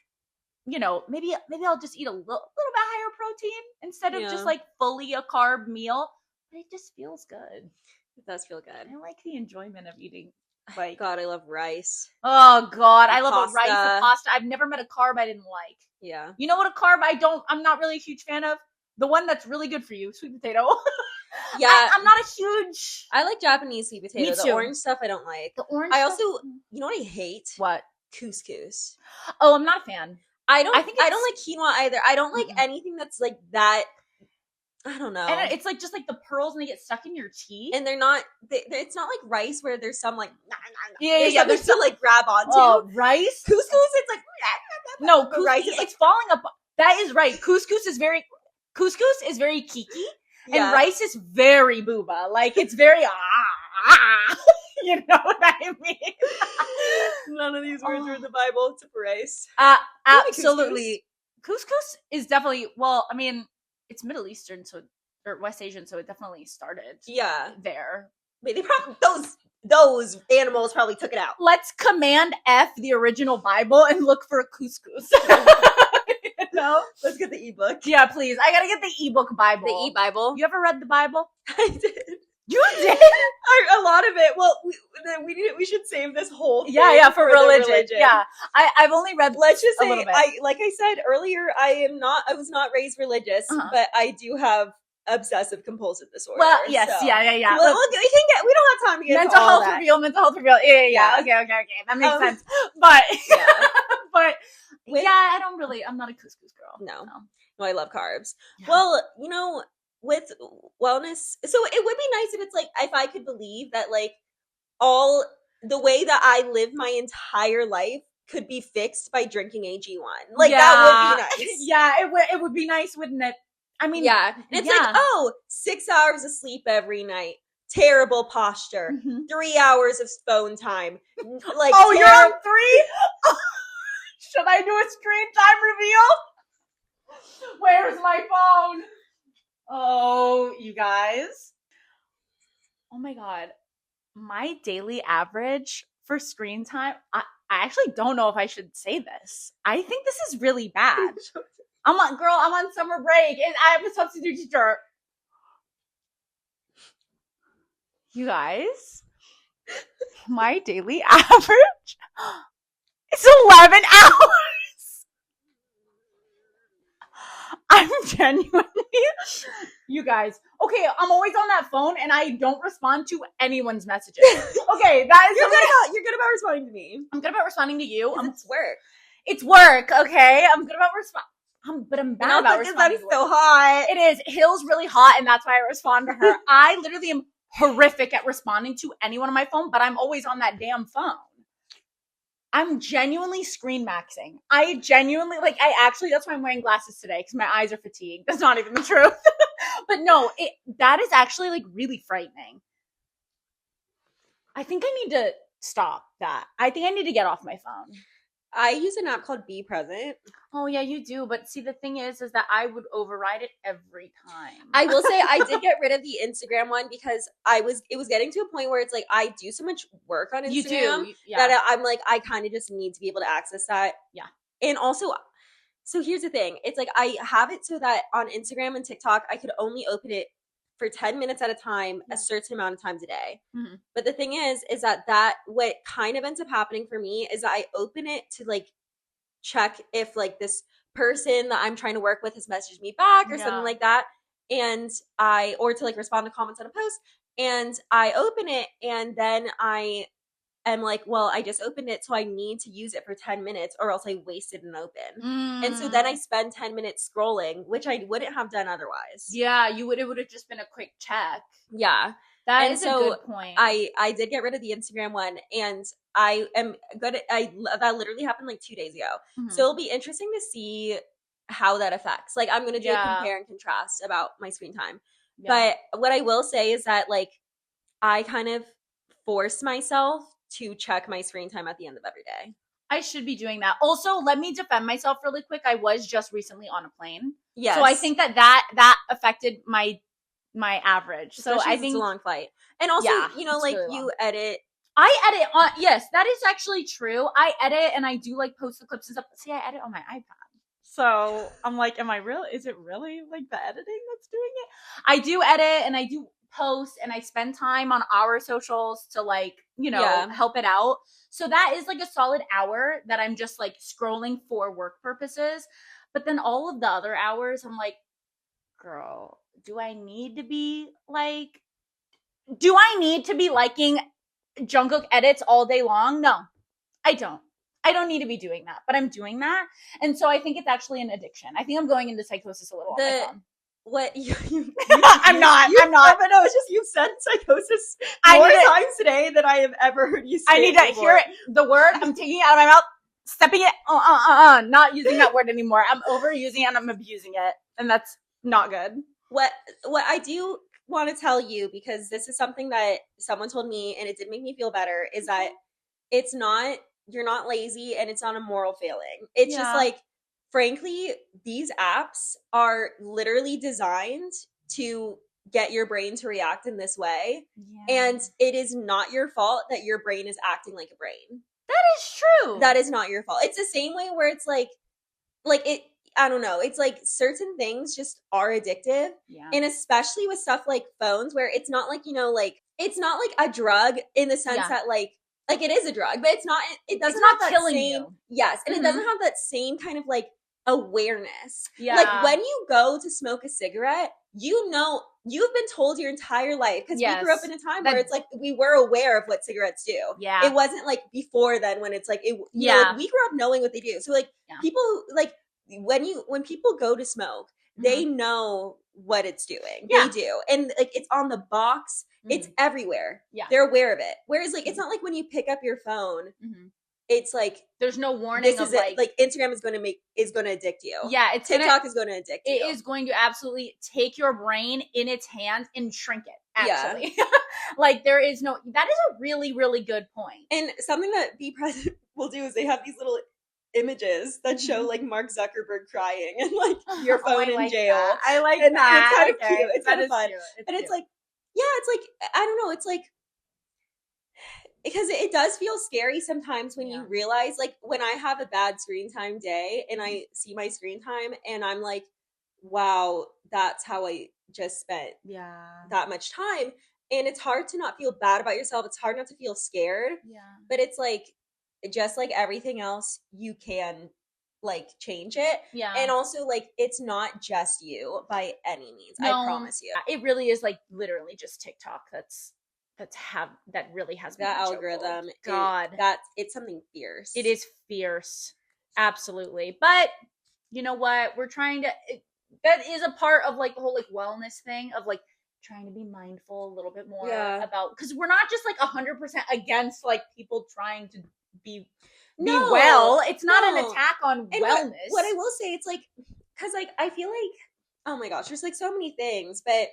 you know, maybe I'll just eat a little bit higher protein instead of just like fully a carb meal. But it just feels good. It does feel good. I like the enjoyment of eating. Like, God, I love rice. Oh God, I love a rice and pasta. I've never met a carb I didn't like. Yeah. You know what a carb I'm not really a huge fan of? The one that's really good for you, sweet potato. Yeah. I'm not a huge. I like Japanese sweet potato. Me too. The orange stuff I don't like. The orange I also, you know what I hate? What? Couscous. Oh, I'm not a fan. I don't like quinoa either. I don't like anything that's like that. I don't know. And it's like just like the pearls and they get stuck in your teeth. And they're not, it's not like rice where there's some like, there's still like grab onto. Oh, rice? Couscous, it's like, no, rice is it's falling apart. That is right. Couscous is very kiki. And rice is very booba. Like it's very, you know what I mean? None of these words are in the Bible except for rice. Absolutely. Couscous is definitely, well, I mean, it's Middle Eastern, or West Asian, so it definitely started there. Wait, they probably those animals probably took it out. Let's Command F the original Bible and look for a couscous. No, let's get the ebook. Yeah, please. I gotta get the ebook Bible. The e-Bible. You ever read the Bible? I did. You did? A lot of it. Well, we should save this whole thing for religion. Yeah, I've only read. Let's just say, like I said earlier, I was not raised religious, but I do have obsessive compulsive disorder. Well, yes, so. yeah. We can get. We don't have time to get mental into all health that. reveal. Mental health reveal. Yeah. Okay. That makes sense. But yeah. but I don't really. I'm not a couscous girl. No, I love carbs. Yeah. Well, with wellness, so it would be nice if it's like if I could believe that like all the way that I live my entire life could be fixed by drinking AG1. Like that would be nice. Yeah, it would be nice, wouldn't it? I mean, yeah. And it's like, 6 hours of sleep every night. Terrible posture. 3 hours of phone time. Like, you're on 3? Should I do a screen time reveal? Where's my phone? Oh, you guys. Oh my God. My daily average for screen time, I actually don't know if I should say this. I think this is really bad. I'm on summer break and I have a substitute teacher. You guys, my daily average is 11 hours. I'm genuinely, you guys. Okay, I'm always on that phone and I don't respond to anyone's messages. Okay, that is you're good about responding to me. I'm good about responding to you. It's work. It's work, okay? I'm good about responding. But I'm bad about responding. That is so hot. It is. Hill's really hot, and that's why I respond to her. I literally am horrific at responding to anyone on my phone, but I'm always on that damn phone. I'm genuinely screen maxing. That's why I'm wearing glasses today, because my eyes are fatigued. That's not even the truth. But no, that is actually like really frightening. I think I need to stop that. I think I need to get off my phone. I use an app called Be Present. Oh yeah, you do. But see, the thing is that I would override it every time. I will say I did get rid of the Instagram one because it was getting to a point where it's like I do so much work on Instagram that I'm like, I kind of just need to be able to access that. Yeah. And also, so here's the thing. It's like I have it so that on Instagram and TikTok, I could only open it for 10 minutes at a time, a certain amount of times a day. Mm-hmm. But the thing is that what kind of ends up happening for me is that I open it to like check if like this person that I'm trying to work with has messaged me back or something like that. And or to like respond to comments on a post. And I open it and then I am like, well, I just opened it, so I need to use it for 10 minutes or else I wasted an open. And so then I spend 10 minutes scrolling, which I wouldn't have done otherwise. Yeah, it would have just been a quick check. Yeah. That is a good point. I did get rid of the Instagram one, and I am good at, that literally happened like 2 days ago. Mm-hmm. So it'll be interesting to see how that affects. Like I'm going to do a compare and contrast about my screen time. Yeah. But what I will say is that like I kind of force myself to check my screen time at the end of every day. I should be doing that. Also, let me defend myself really quick. I was just recently on a plane. Yes. So I think that affected my average. Especially so I think it's a long flight. And also, like really you edit. I edit on, yes, that is actually true. I edit and I do like post the clips and stuff. See, I edit on my iPad. So I'm like, is it really like the editing that's doing it? I do edit and I do post and I spend time on our socials to like, help it out. So that is like a solid hour that I'm just like scrolling for work purposes. But then all of the other hours, I'm like, girl, do I need to be liking Jungkook edits all day long? No, I don't. I don't need to be doing that, but I'm doing that. And so I think it's actually an addiction. I think I'm going into psychosis a little on my phone. What you I'm not. But no, it's just you've said psychosis more times today than I have ever heard you say. I need to hear it. The word, I'm taking it out of my mouth, stepping it, not using that word anymore. I'm overusing it and I'm abusing it. And that's not good. What I do want to tell you, because this is something that someone told me and it did make me feel better, is that you're not lazy and it's not a moral failing. It's just like, frankly, these apps are literally designed to get your brain to react in this way. Yeah. And it is not your fault that your brain is acting like a brain. That is true. That is not your fault. It's the same way where it's like it, I don't know. It's like certain things just are addictive. Yeah. And especially with stuff like phones where it's not like, it's not like a drug in the sense that like it is a drug, but it doesn't have that killing same, you. Yes. And it doesn't have that same kind of like awareness. Yeah. Like when you go to smoke a cigarette, you know, you've been told your entire life, because we grew up in a time where it's like we were aware of what cigarettes do. Yeah. It wasn't like before then when it's like, it, you know, like we grew up knowing what they do. So like people, like when people go to smoke, they know what it's doing. They do. And like it's on the box, it's everywhere. Yeah. They're aware of it. Whereas like it's not like when you pick up your phone, it's like there's no warning. This is it. Like Instagram is going to addict you. Yeah, it's TikTok is going to addict you. It is going to absolutely take your brain in its hands and shrink it. Actually, like there is no. That is a really, really good point. And something that Be Present will do is they have these little images that show like Mark Zuckerberg crying and like your phone in jail. That. I like and that. It's kind of cute. It's kind of fun. It's like, yeah, it's like, I don't know. It's like, because it does feel scary sometimes when you realize, like when I have a bad screen time day and I see my screen time and I'm like, wow, that's how I just spent that much time. And it's hard to not feel bad about yourself. It's hard not to feel scared. Yeah. But it's like, just like everything else, you can like change it. Yeah. And also like, it's not just you by any means. No, I promise you. It really is like literally just TikTok. That really has that algorithm. God, it's something fierce. It is fierce, absolutely. But you know what? We're trying to. That is a part of like the whole like wellness thing of like trying to be mindful a little bit more about, because we're not just like 100% against like people trying to be well. It's not an attack on wellness. What I will say, it's like, because like I feel like, oh my gosh, there's like so many things, but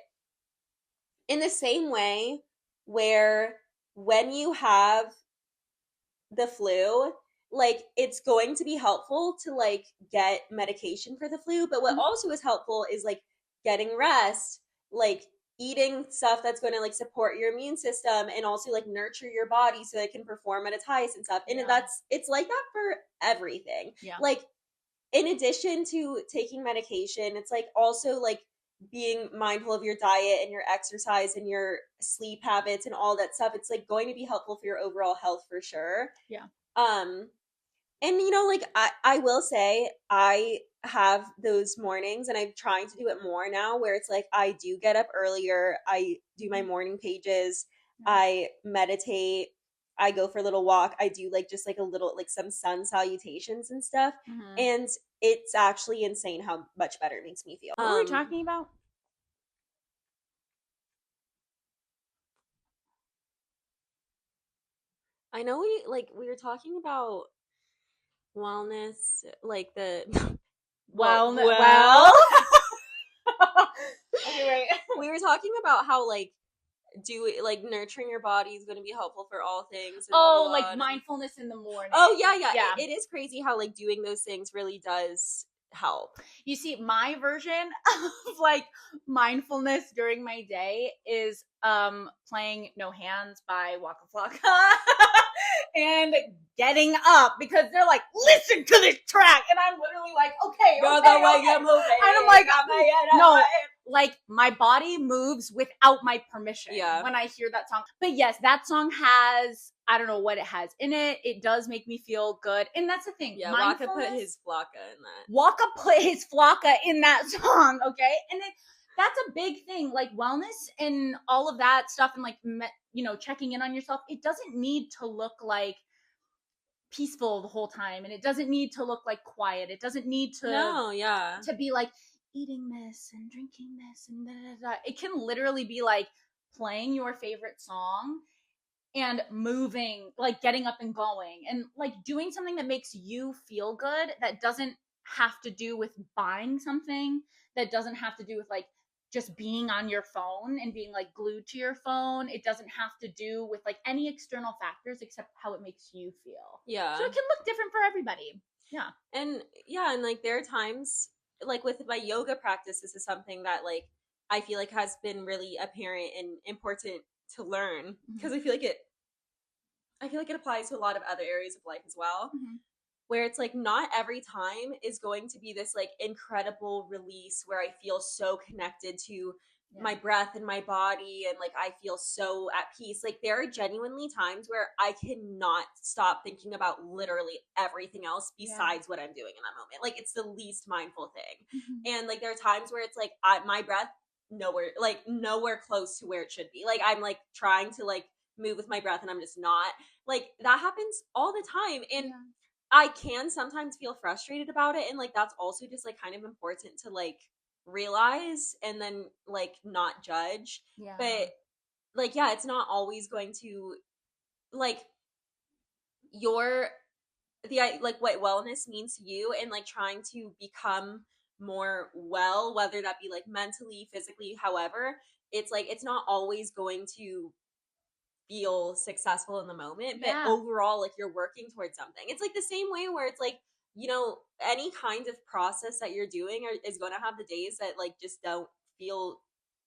in the same way where when you have the flu, like it's going to be helpful to like get medication for the flu, but what also is helpful is like getting rest, like eating stuff that's going to like support your immune system and also like nurture your body so it can perform at its highest and stuff. And it's like that for everything. Yeah. Like in addition to taking medication, it's like also like being mindful of your diet and your exercise and your sleep habits and all that stuff. It's like going to be helpful for your overall health for sure. Yeah. And you know, like I will say I have those mornings and I'm trying to do it more now where it's like I do get up earlier, I do my morning pages, I meditate, I go for a little walk, I do like just like a little like some sun salutations and stuff. And it's actually insane how much better it makes me feel. What were we talking about? I know we were talking about wellness, like the anyway, we were talking about how like nurturing your body is going to be helpful for all things. And like mindfulness in the morning. Oh yeah. It is crazy how like doing those things really does help. You see, my version of like mindfulness during my day is playing No Hands by Waka Flocka and getting up because they're like, listen to this track, and I'm literally like, okay. And I'm like, no, like my body moves without my permission when I hear that song. But yes, that song has, I don't know what it has in it. It does make me feel good. And that's the thing. Yeah, Waka put his Flocka in that. Waka put his Flocka in that song, okay? And that's a big thing. Like wellness and all of that stuff and like, you know, checking in on yourself. It doesn't need to look like peaceful the whole time. And it doesn't need to look like quiet. It doesn't need to to be like eating this and drinking this and da, da, da. It can literally be like playing your favorite song and moving, like getting up and going and like doing something that makes you feel good, that doesn't have to do with buying something, that doesn't have to do with like just being on your phone and being like glued to your phone. It doesn't have to do with like any external factors except how it makes you feel. Yeah. So it can look different for everybody. Yeah. And like there are times like with my yoga practice, this is something that like I feel like has been really apparent and important to learn because I feel like it applies to a lot of other areas of life as well. Where it's like not every time is going to be this like incredible release where I feel so connected to my breath and my body, and like I feel so at peace. Like there are genuinely times where I cannot stop thinking about literally everything else Yeah. besides what I'm doing in that moment. Like it's the least mindful thing. Mhm. And like there are times where it's like my breath nowhere close to where it should be. Like I'm like trying to like move with my breath and I'm just not. Like that happens all the time. And Yeah. I can sometimes feel frustrated about it, and like that's also just like kind of important to like realize and then like not judge. Yeah. But like yeah, it's not always going to like your like what wellness means to you, and like trying to become more well, whether that be like mentally, physically, however, it's like it's not always going to feel successful in the moment, but Yeah. overall like you're working towards something. It's like the same way where it's like, any kind of process that you're doing is going to have the days that like just don't feel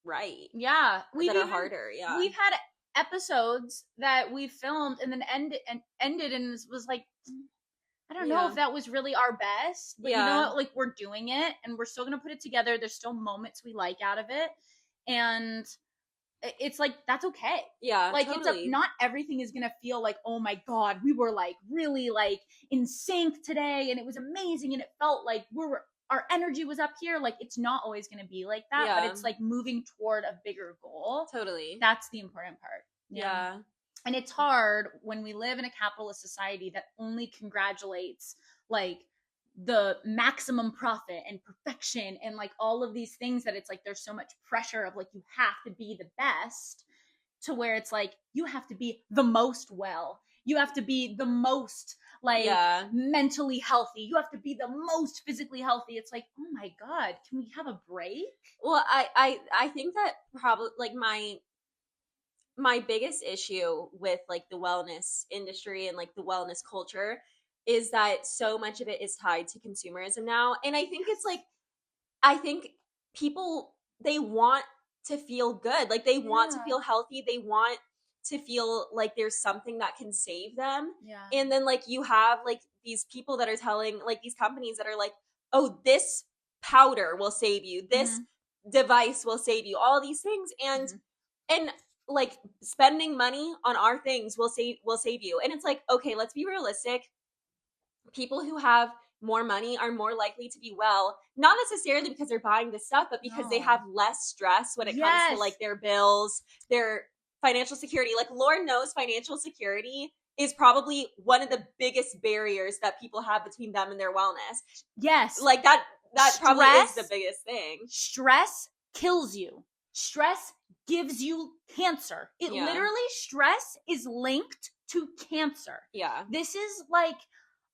right, Yeah. that are harder. Yeah. We've had episodes that we filmed and then ended and was like, I don't know Yeah. if that was really our best, but you know Yeah. what? Like we're doing it and we're still gonna put it together. There's still moments we like out of it. And it's like that's okay. Yeah, Like it's totally. not everything is gonna feel like, oh my god, we were like really like in sync today and it was amazing and it felt like our energy was up here. Like it's not always gonna be like that, but Yeah, it's like moving toward a bigger goal. totally. That's the important part. Yeah. Yeah. And it's hard when we live in a capitalist society that only congratulates like the maximum profit and perfection and like all of these things, that it's like there's so much pressure of like you have to be the best, to where it's like you have to be the most well, you have to be the most like Yeah. mentally healthy, you have to be the most physically healthy. It's like, oh my god, can we have a break? Well, I think that probably like my biggest issue with like the wellness industry and like the wellness culture is that so much of it is tied to consumerism now. And I think it's like, I think people, they want to feel good. Like they want to Yeah. feel healthy. They want to feel like there's something that can save them. Yeah. And then like you have like these people that are telling like these companies that are like, "Oh, this powder will save you. This Mm-hmm. device will save you." All these things, and Mm-hmm. and like spending money on our things will save you. And it's like, okay, let's be realistic. People who have more money are more likely to be well, not necessarily because they're buying this stuff, but because they have No. less stress when it comes to Yes. like their bills, their financial security. Like Lord knows financial security is probably one of the biggest barriers that people have between them and their wellness. Yes. Like that probably is the Stress, biggest thing. stress kills you. Stress gives you cancer. It Yeah. literally, stress is linked to cancer. Yeah. This is like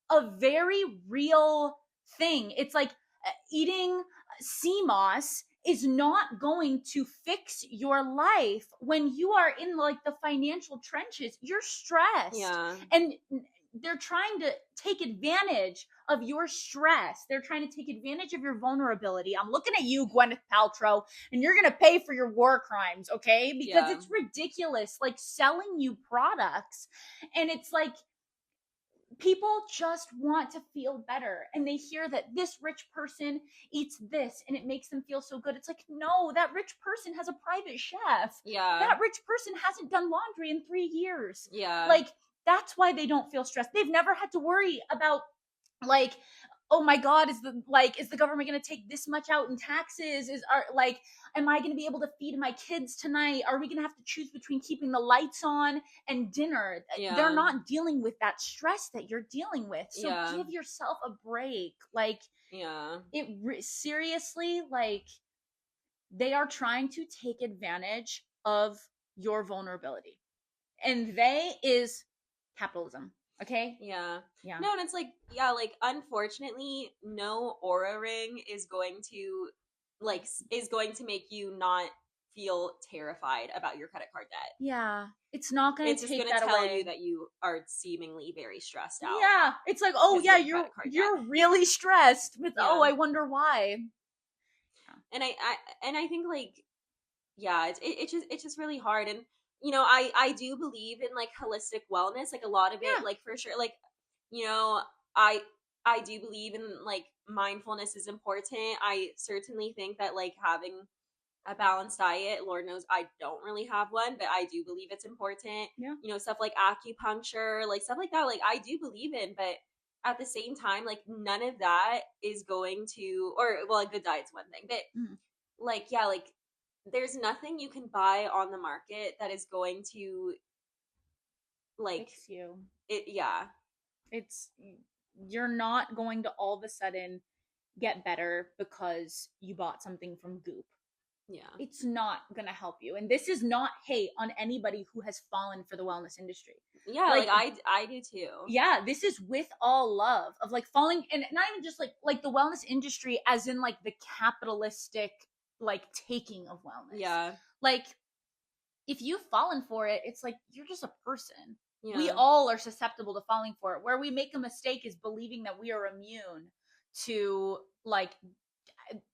a very real thing. It's like eating sea moss is not going to fix your life when you are in like the financial trenches. You're stressed. Yeah. And they're trying to take advantage of your stress. They're trying to take advantage of your vulnerability. I'm looking at you, Gwyneth Paltrow, and you're going to pay for your war crimes, okay? Because Yeah. it's ridiculous, like selling you products. And it's like, people just want to feel better, and they hear that this rich person eats this and it makes them feel so good. It's like, no, that rich person has a private chef. Yeah. That rich person hasn't done laundry in 3 years. Yeah. Like, that's why they don't feel stressed. They've never had to worry about like, oh my god, is the government going to take this much out in taxes? Am I going to be able to feed my kids tonight? Are we going to have to choose between keeping the lights on and dinner? Yeah. They're not dealing with that stress that you're dealing with. So Yeah. give yourself a break. Like, Yeah. seriously, like, they are trying to take advantage of your vulnerability. And they is capitalism. Okay? Yeah. Yeah. No, and it's like, yeah, like unfortunately, no aura ring is going to make you not feel terrified about your credit card debt. Yeah. It's not going It's to just take going to that tell away. you that you are seemingly very stressed out. Yeah. It's like, oh because yeah, of credit card debt. you're really stressed with, Yeah. oh, I wonder why. And I think like, yeah, it's just really hard. And I do believe in like holistic wellness, like a lot of it, Yeah. like for sure, like I I do believe in like mindfulness is important. I certainly think that like having a balanced diet. Lord knows I don't really have one, but I do believe it's important. Yeah. You know, stuff like acupuncture, like stuff like that, like I do believe in, but at the same time, like none of that is going to, or well, a good diet's one thing, but Mhm. like, yeah, like there's nothing you can buy on the market that is going to like Fix you. it. Yeah. It's you're not going to all of a sudden get better because you bought something from Goop. Yeah. It's not going to help you. And this is not hate on anybody who has fallen for the wellness industry. Yeah, Like, like I do too. yeah, this is with all love of like falling, and not even just like the wellness industry as in like the capitalistic like taking of wellness. Yeah. Like, if you've fallen for it, it's like you're just a person. We Yeah. all are susceptible to falling for it. Where we make a mistake is believing that we are immune to like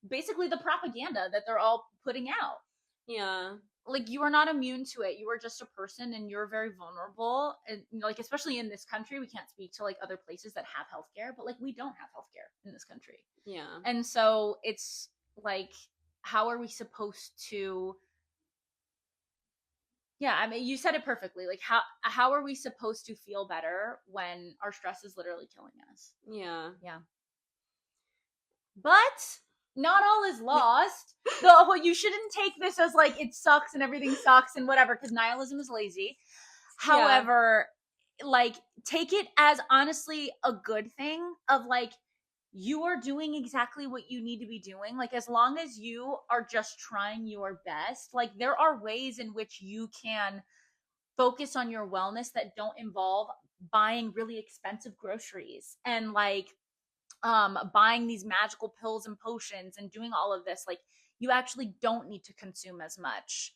basically the propaganda that they're all putting out. Yeah. Like, you are not immune to it. You are just a person and you're very vulnerable. And like, especially in this country, we can't speak to like other places that have healthcare, but like we don't have healthcare in this country. Yeah. And so it's like, how are we supposed to, yeah, I mean, you said it perfectly. Like, how are we supposed to feel better when our stress is literally killing us? Yeah. Yeah. But not all is lost. Though you shouldn't take this as like it sucks and everything sucks and whatever, because nihilism is lazy. Yeah. However, like, take it as honestly a good thing of like, you are doing exactly what you need to be doing. Like, as long as you are just trying your best, like there are ways in which you can focus on your wellness that don't involve buying really expensive groceries and like buying these magical pills and potions and doing all of this. Like, you actually don't need to consume as much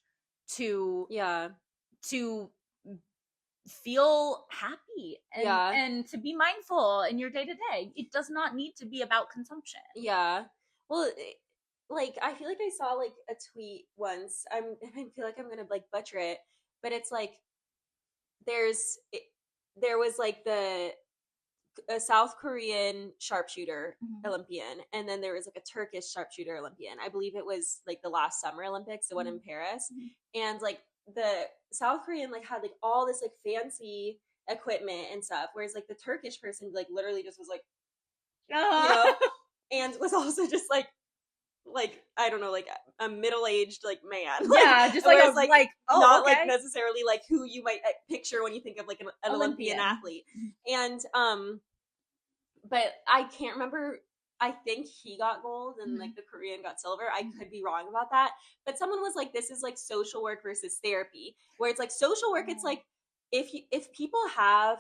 to Yeah. to feel happy Yeah. and to be mindful in your day to day. It does not need to be about consumption. Yeah. Well, like I feel like I saw like a tweet once. I feel like I'm gonna like butcher it, but it's like there's there was like the a South Korean sharpshooter Mm-hmm. Olympian, and then there was like a Turkish sharpshooter Olympian. I believe it was like the last Summer Olympics, the one in Paris. Mm-hmm. And like the South Korean like had like all this like fancy equipment and stuff, whereas like the Turkish person like literally just was like, you know, and was also just like I don't know, like a middle-aged like man. Like, Yeah, just like whereas a like, oh, not okay, like necessarily like who you might picture when you think of like an Olympian athlete. And but I can't remember. I think he got gold and like the Korean got silver. I could be wrong about that. But someone was like, this is like social work versus therapy, where it's like social work, it's like if people have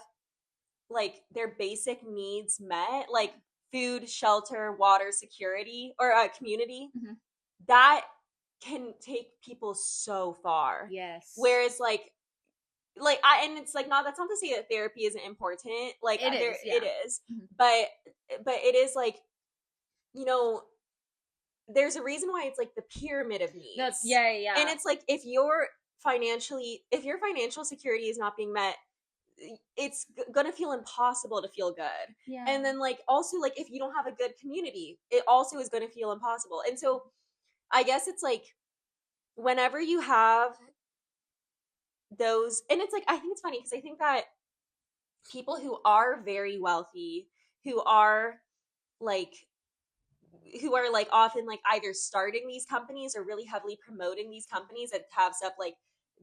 like their basic needs met, like food, shelter, water, security, or community, Mhm. that can take people so far. Yes. Whereas like I and it's like not that's not to say that therapy isn't important. Like It is, yeah. it is. Mhm. But it is like, you know, there's a reason why it's like the pyramid of needs. Yeah. And it's like if your financial security is not being met, it's gonna feel impossible to feel good. Yeah. And then like also like if you don't have a good community, it also is going to feel impossible. And so I guess it's like whenever you have those, and it's like I think it's funny because I think that people who are very wealthy, who are like often like either starting these companies or really heavily promoting these companies that have stuff like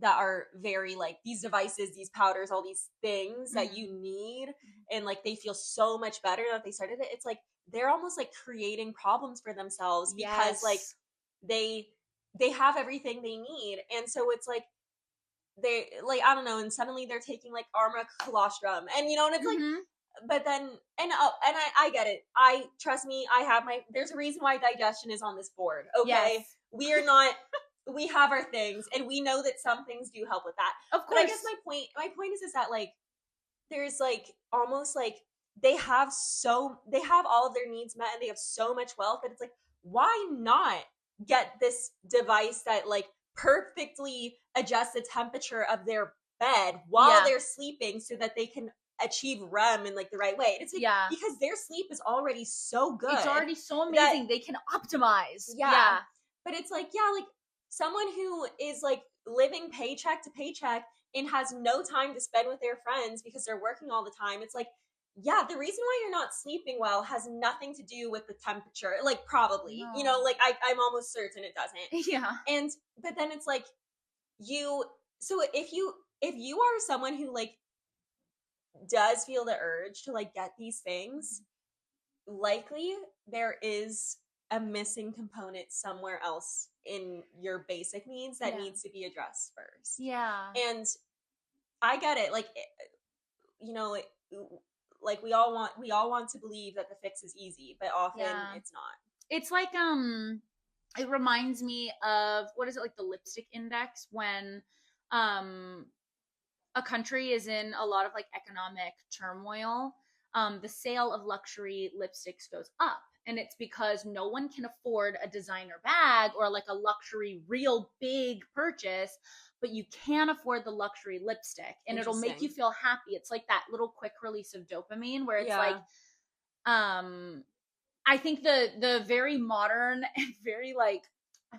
that are very like these devices, these powders, all these things that you need, and like they feel so much better that they started it. It's like they're almost like creating problems for themselves because like they have everything they need, and so it's like they like I don't know, and suddenly they're taking like arma colostrum, and you know, and it's like but then and I get it. I trust me, I have my there's a reason why digestion is on this board. Okay. Yes. We are not we have our things and we know that some things do help with that. Of course. But I guess my point is that like there's like almost like they have all of their needs met and they have so much wealth that it's like why not get this device that like perfectly adjusts the temperature of their bed while they're sleeping so that they can achieve REM in like the right way. It's like because their sleep is already so good. It's already so amazing. They can optimize. Yeah. But it's like, like someone who is like living paycheck to paycheck and has no time to spend with their friends because they're working all the time, it's like, yeah, the reason why you're not sleeping well has nothing to do with the temperature. Like, probably, you know, No. like I'm almost certain it doesn't. Yeah. And but then it's like, you so if you are someone who like does feel the urge to like get these things, likely there is a missing component somewhere else in your basic needs that Yeah. needs to be addressed first. Yeah. And I get it, like, you know, like we all want to believe that the fix is easy, but often Yeah. it's not. It's like it reminds me of, what is it, like the lipstick index, when um a country is in a lot of like economic turmoil, the sale of luxury lipsticks goes up. And it's because no one can afford a designer bag or like a luxury, real big purchase, but you can afford the luxury lipstick and it'll make you Interesting. feel happy. It's like that little quick release of dopamine where it's like, Yeah. I think the very modern and very like,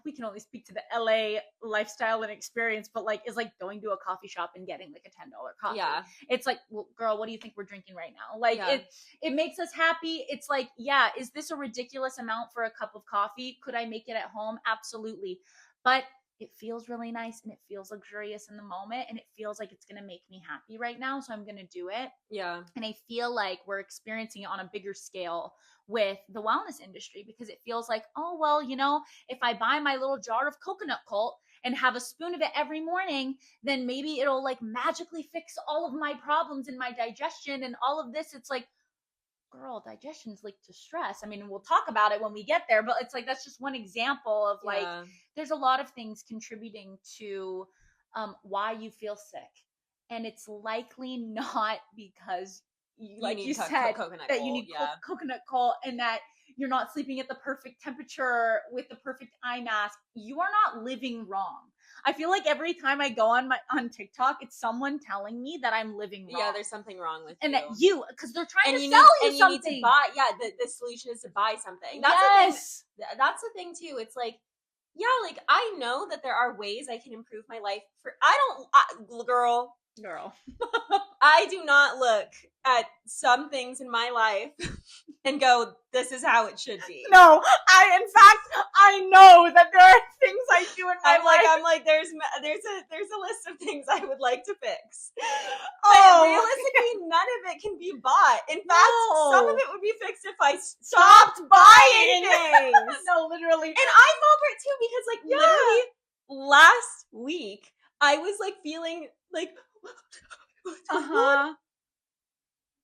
we can only speak to the LA lifestyle and experience, but like is like going to a coffee shop and getting like a $10 coffee. Yeah. It's like, well, girl, what do you think we're drinking right now? Like Yeah. it makes us happy. It's like, yeah, is this a ridiculous amount for a cup of coffee? Could I make it at home? Absolutely. But it feels really nice and it feels luxurious in the moment and it feels like it's going to make me happy right now, so I'm going to do it. Yeah. And I feel like we're experiencing it on a bigger scale with the wellness industry, because it feels like, oh, well, you know, if I buy my little jar of coconut cult and have a spoon of it every morning, then maybe it'll like magically fix all of my problems in my digestion and all of this. It's like, girl, digestion's linked to stress. I mean, we'll talk about it when we get there, but it's like, that's just one example of like, Yeah. there's a lot of things contributing to why you feel sick. And it's likely not because like you said, coconut that you coal. need Yeah. coconut coal and that you're not sleeping at the perfect temperature with the perfect eye mask. You are not living wrong. I feel like every time I go on TikTok, it's someone telling me that I'm living wrong. Yeah, there's something wrong with and you. that you, because they're trying And to you sell need you and you something. need to buy. Yeah, the solution is to buy something. That's yes. the thing. That's the thing too. It's like, yeah, like I know that there are ways I can improve my life. Girl, I do not look at some things in my life and go, this is how it should be. No, in fact, I know that there are things I do in my life. I'm like, there's a list of things I would like to fix. Oh. But realistically, none of it can be bought. In fact, some of it would be fixed if I stopped buying things. No, literally. And I fall for it too, because like literally last week I was like feeling like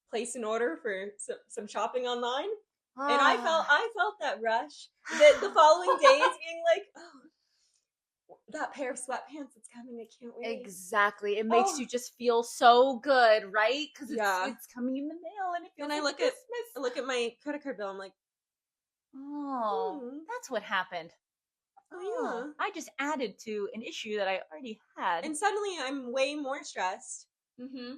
place an order for some shopping online. And I felt that rush. The following days being like, oh, that pair of sweatpants that's coming, I can't wait. Exactly. It makes you just feel so good, right? Because it's coming in the mail and it feels like Christmas. I look at my credit card bill, I'm like, that's what happened. Oh yeah. I just added to an issue that I already had. And suddenly I'm way more stressed. Mm-hmm.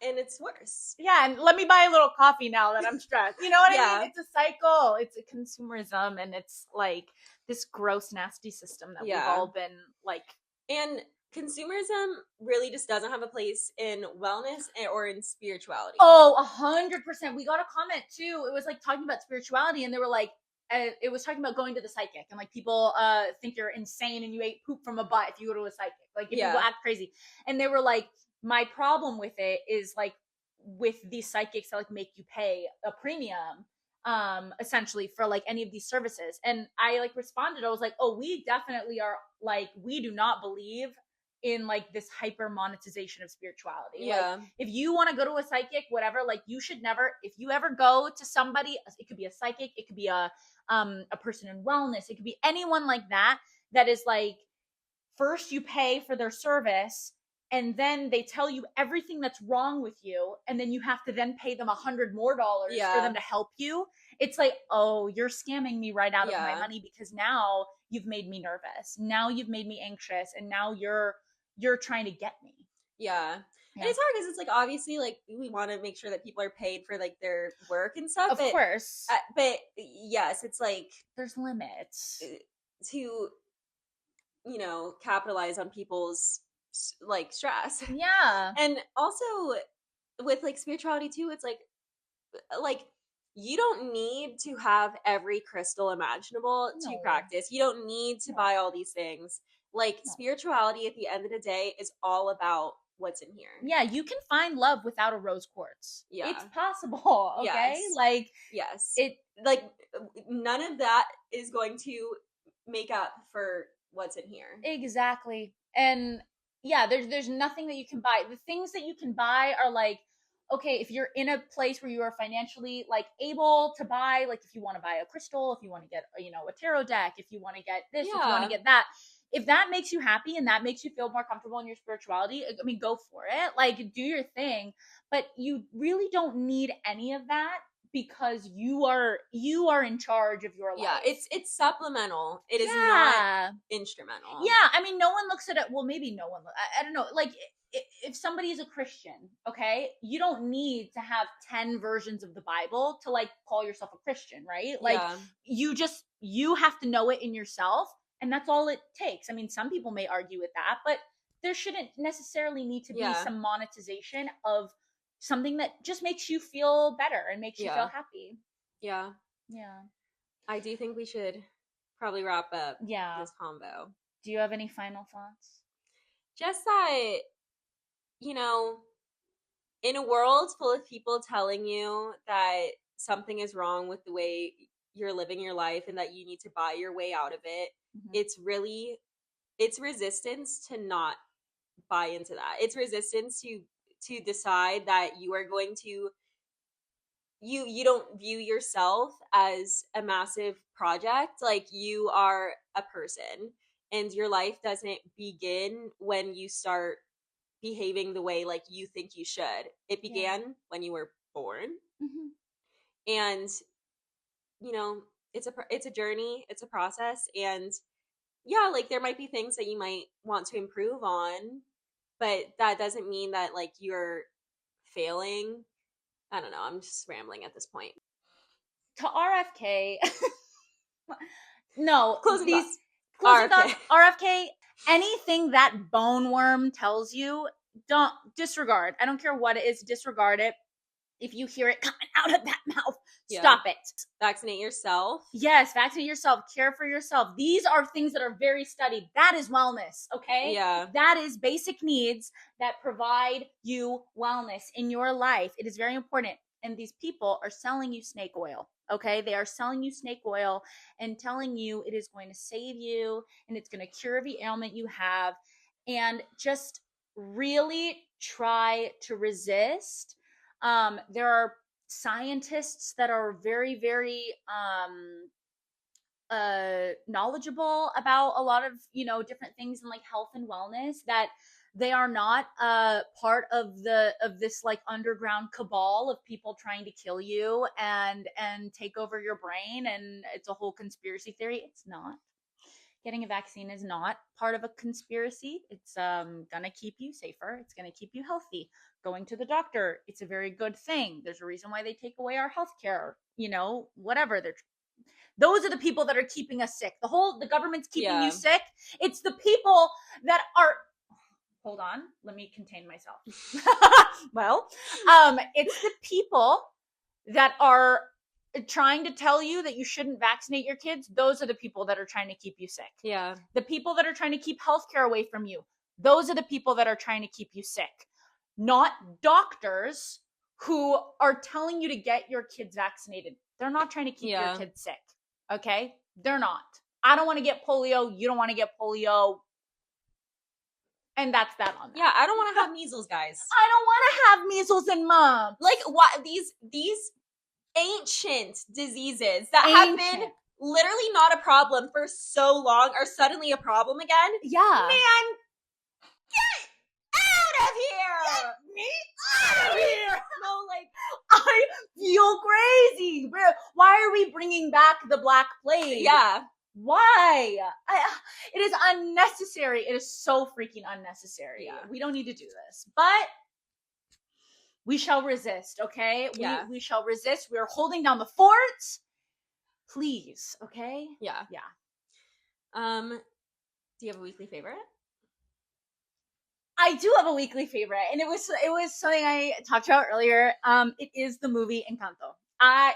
And it's worse. Yeah, and let me buy a little coffee now that I'm stressed. You know what I mean? It's a cycle. It's a consumerism, and it's like this gross, nasty system that we've all been like. And consumerism really just doesn't have a place in wellness or in spirituality. Oh, 100%. We got a comment too. It was like talking about spirituality, and they were like, it was talking about going to the psychic, and like people think you're insane and you ate poop from a butt if you go to a psychic. Like people act crazy, and they were like, my problem with it is like with these psychics that like make you pay a premium essentially for like any of these services. And I like responded, I was like, oh, we definitely are like, we do not believe in like this hyper monetization of spirituality. Like if you want to go to a psychic, whatever, like you should never, if you ever go to somebody, it could be a psychic, it could be a person in wellness, it could be anyone like that is like, first you pay for their service and then they tell you everything that's wrong with you, and then you have to then pay them $100 more for them to help you. It's like, oh, you're scamming me right out of my money, because now you've made me nervous. Now you've made me anxious, and now you're trying to get me. Yeah. And it's hard because it's like, obviously, like we want to make sure that people are paid for like their work and stuff. Of course. But yes, it's like there's limits to capitalize on people's like stress. Yeah. And also with like spirituality too, it's like you don't need to have every crystal imaginable to No. practice. You don't need to No. buy all these things. Like No. spirituality at the end of the day is all about what's in here. Yeah, you can find love without a rose quartz. Yeah. It's possible, okay? Yes. Like Yes. it Like none of that is going to make up for what's in here. exactly. And yeah, there's nothing that you can buy. The things that you can buy are like, okay, if you're in a place where you are financially like able to buy, like if you want to buy a crystal, if you want to get a tarot deck, if you want to get this, if you want to Yeah. get that, if that makes you happy and that makes you feel more comfortable in your spirituality, I mean, go for it. Like do your thing, but you really don't need any of that because you are in charge of your life. Yeah, it's supplemental. It is not Yeah. instrumental. Yeah, I mean, no one looks at it. Well, maybe no one. I don't know. Like, if somebody is a Christian, okay, you don't need to have 10 versions of the Bible to like call yourself a Christian, right? Like, Yeah. you have to know it in yourself, and that's all it takes. I mean, some people may argue with that, but there shouldn't necessarily need to be Yeah. some monetization of something that just makes you feel better and makes you Yeah. feel happy. Yeah. Yeah. I do think we should probably wrap up Yeah. this combo. Do you have any final thoughts? Just that, in a world full of people telling you that something is wrong with the way you're living your life and that you need to buy your way out of it, Mhm. it's resistance to not buy into that. It's resistance to decide that you are going to you don't view yourself as a massive project. Like you are a person and your life doesn't begin when you start behaving the way like you think you should. It Yeah. began when you were born. Mhm. And it's a journey, it's a process, and yeah, like there might be things that you might want to improve on, but that doesn't mean that like you're failing. I don't know, I'm just rambling at this point. To RFK, no, Closing these thoughts. closing RFK. thoughts, RFK, anything that bone worm tells you, don't disregard. I don't care what it is, disregard it. If you hear it coming out of that mouth, Yeah. stop it. Vaccinate yourself. Yes, vaccinate yourself, care for yourself. These are things that are very studied. That is wellness, okay? Yeah. That is basic needs that provide you wellness in your life. It is very important. And these people are selling you snake oil, okay? They are selling you snake oil and telling you it is going to save you and it's going to cure every ailment you have. And just really try to resist. There are scientists that are very, very knowledgeable about a lot of different things in like health and wellness, that they are not part of this like underground cabal of people trying to kill you and take over your brain, and it's a whole conspiracy theory. It's not. Getting a vaccine is not part of a conspiracy. It's gonna keep you safer. It's gonna keep you healthy. Going to the doctor, it's a very good thing. There's a reason why they take away our health care. Whatever. Those are the people that are keeping us sick. The government's keeping you sick. It's the people that are. Hold on, let me contain myself. Well, it's the people that are trying to tell you that you shouldn't vaccinate your kids. Those are the people that are trying to keep you sick. Yeah. The people that are trying to keep healthcare away from you. Those are the people that are trying to keep you sick. Not doctors who are telling you to get your kids vaccinated. They're not trying to keep your kids sick. Okay? They're not. I don't want to get polio. You don't want to get polio. And that's that on that. Yeah, I don't want to have measles, guys. I don't want to have measles and mumps. Like what these ancient diseases that have been literally not a problem for so long are suddenly a problem again. Yeah. Man, get out of here! Get me out of here! No, like, I feel crazy. Why are we bringing back the Black Plague? Yeah. Why? It is unnecessary. It is so freaking unnecessary. Yeah. We don't need to do this. But we shall resist, okay? Yeah. We shall resist. We are holding down the fort. Please, okay? Yeah. Yeah. Do you have a weekly favorite? I do have a weekly favorite, and it was something I talked about earlier. It is the movie Encanto. I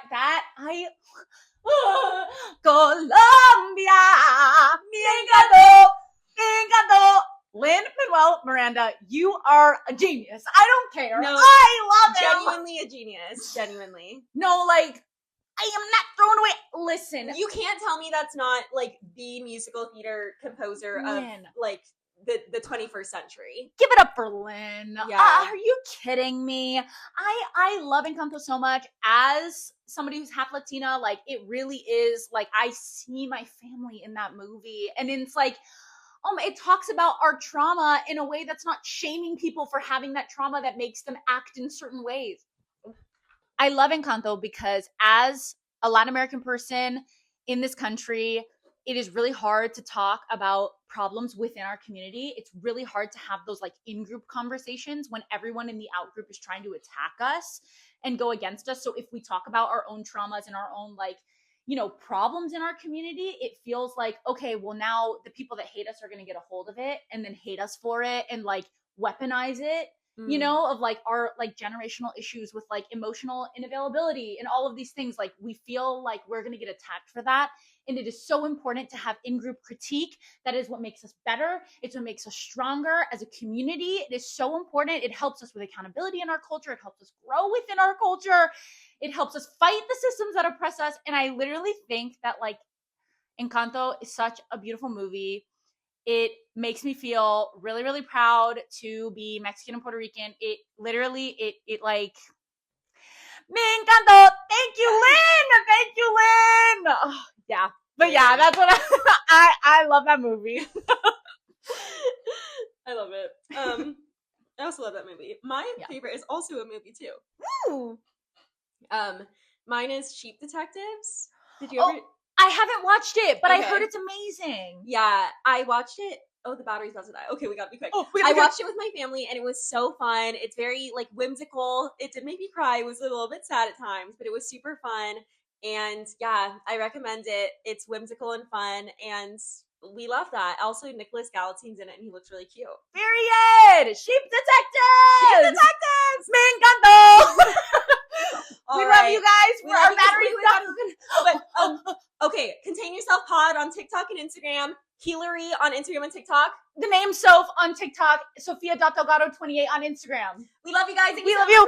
Colombia, mi encantó, mi encantó. Lin-Manuel Miranda, you are a genius. I don't care. No, I love him. Genuinely a genius. Genuinely. No, like, I am not throwing away. Listen, You can't tell me that's not like the musical theater composer of Lin. like the 21st century. Give it up for Lin. Yeah. Are you kidding me? I love Encanto so much. As somebody who's half Latina, like, it really is, like, I see my family in that movie. And it's like, it talks about our trauma in a way that's not shaming people for having that trauma that makes them act in certain ways. I love Encanto because as a Latin American person in this country, it is really hard to talk about problems within our community. It's really hard to have those like in-group conversations when everyone in the out-group is trying to attack us and go against us. So if we talk about our own traumas and our own like, problems in our community, it feels like, okay, well, now the people that hate us are going to get a hold of it and then hate us for it and like weaponize it, of like our like generational issues with like emotional inavailability and all of these things. Like, we feel like we're going to get attacked for that. And it is so important to have in-group critique. That is what makes us better. It's what makes us stronger as a community. It is so important. It helps us with accountability in our culture. It helps us grow within our culture. It helps us fight the systems that oppress us. And I literally think that like Encanto is such a beautiful movie. It makes me feel really, really proud to be Mexican and Puerto Rican. It literally, it like, me encantó. Thank you, Lin. Thank you, Lin. Oh, yeah. But yeah, that's what I love that movie. I love it. I also love that movie. My favorite is also a movie too. Ooh. Mine is Sheep Detectives. Did you ever? I haven't watched it, but I heard it's amazing. Yeah, I watched it. Oh, the battery's about to die. Okay, we gotta be quick. I watched it with my family, and it was so fun. It's very like whimsical. It did make me cry. It was a little bit sad at times, but it was super fun. And yeah, I recommend it. It's whimsical and fun, and we love that. Also, Nicholas Galatine's in it, and he looks really cute. Period. Sheep Detectives. Sheep Detectives. Me encantó. We love you guys. Our battery's done. Okay, Contain Yourself Pod on TikTok and Instagram. Hillary on Instagram and TikTok. The name Sof on TikTok. Sophia.Delgado28 on Instagram. We love you guys. We love you.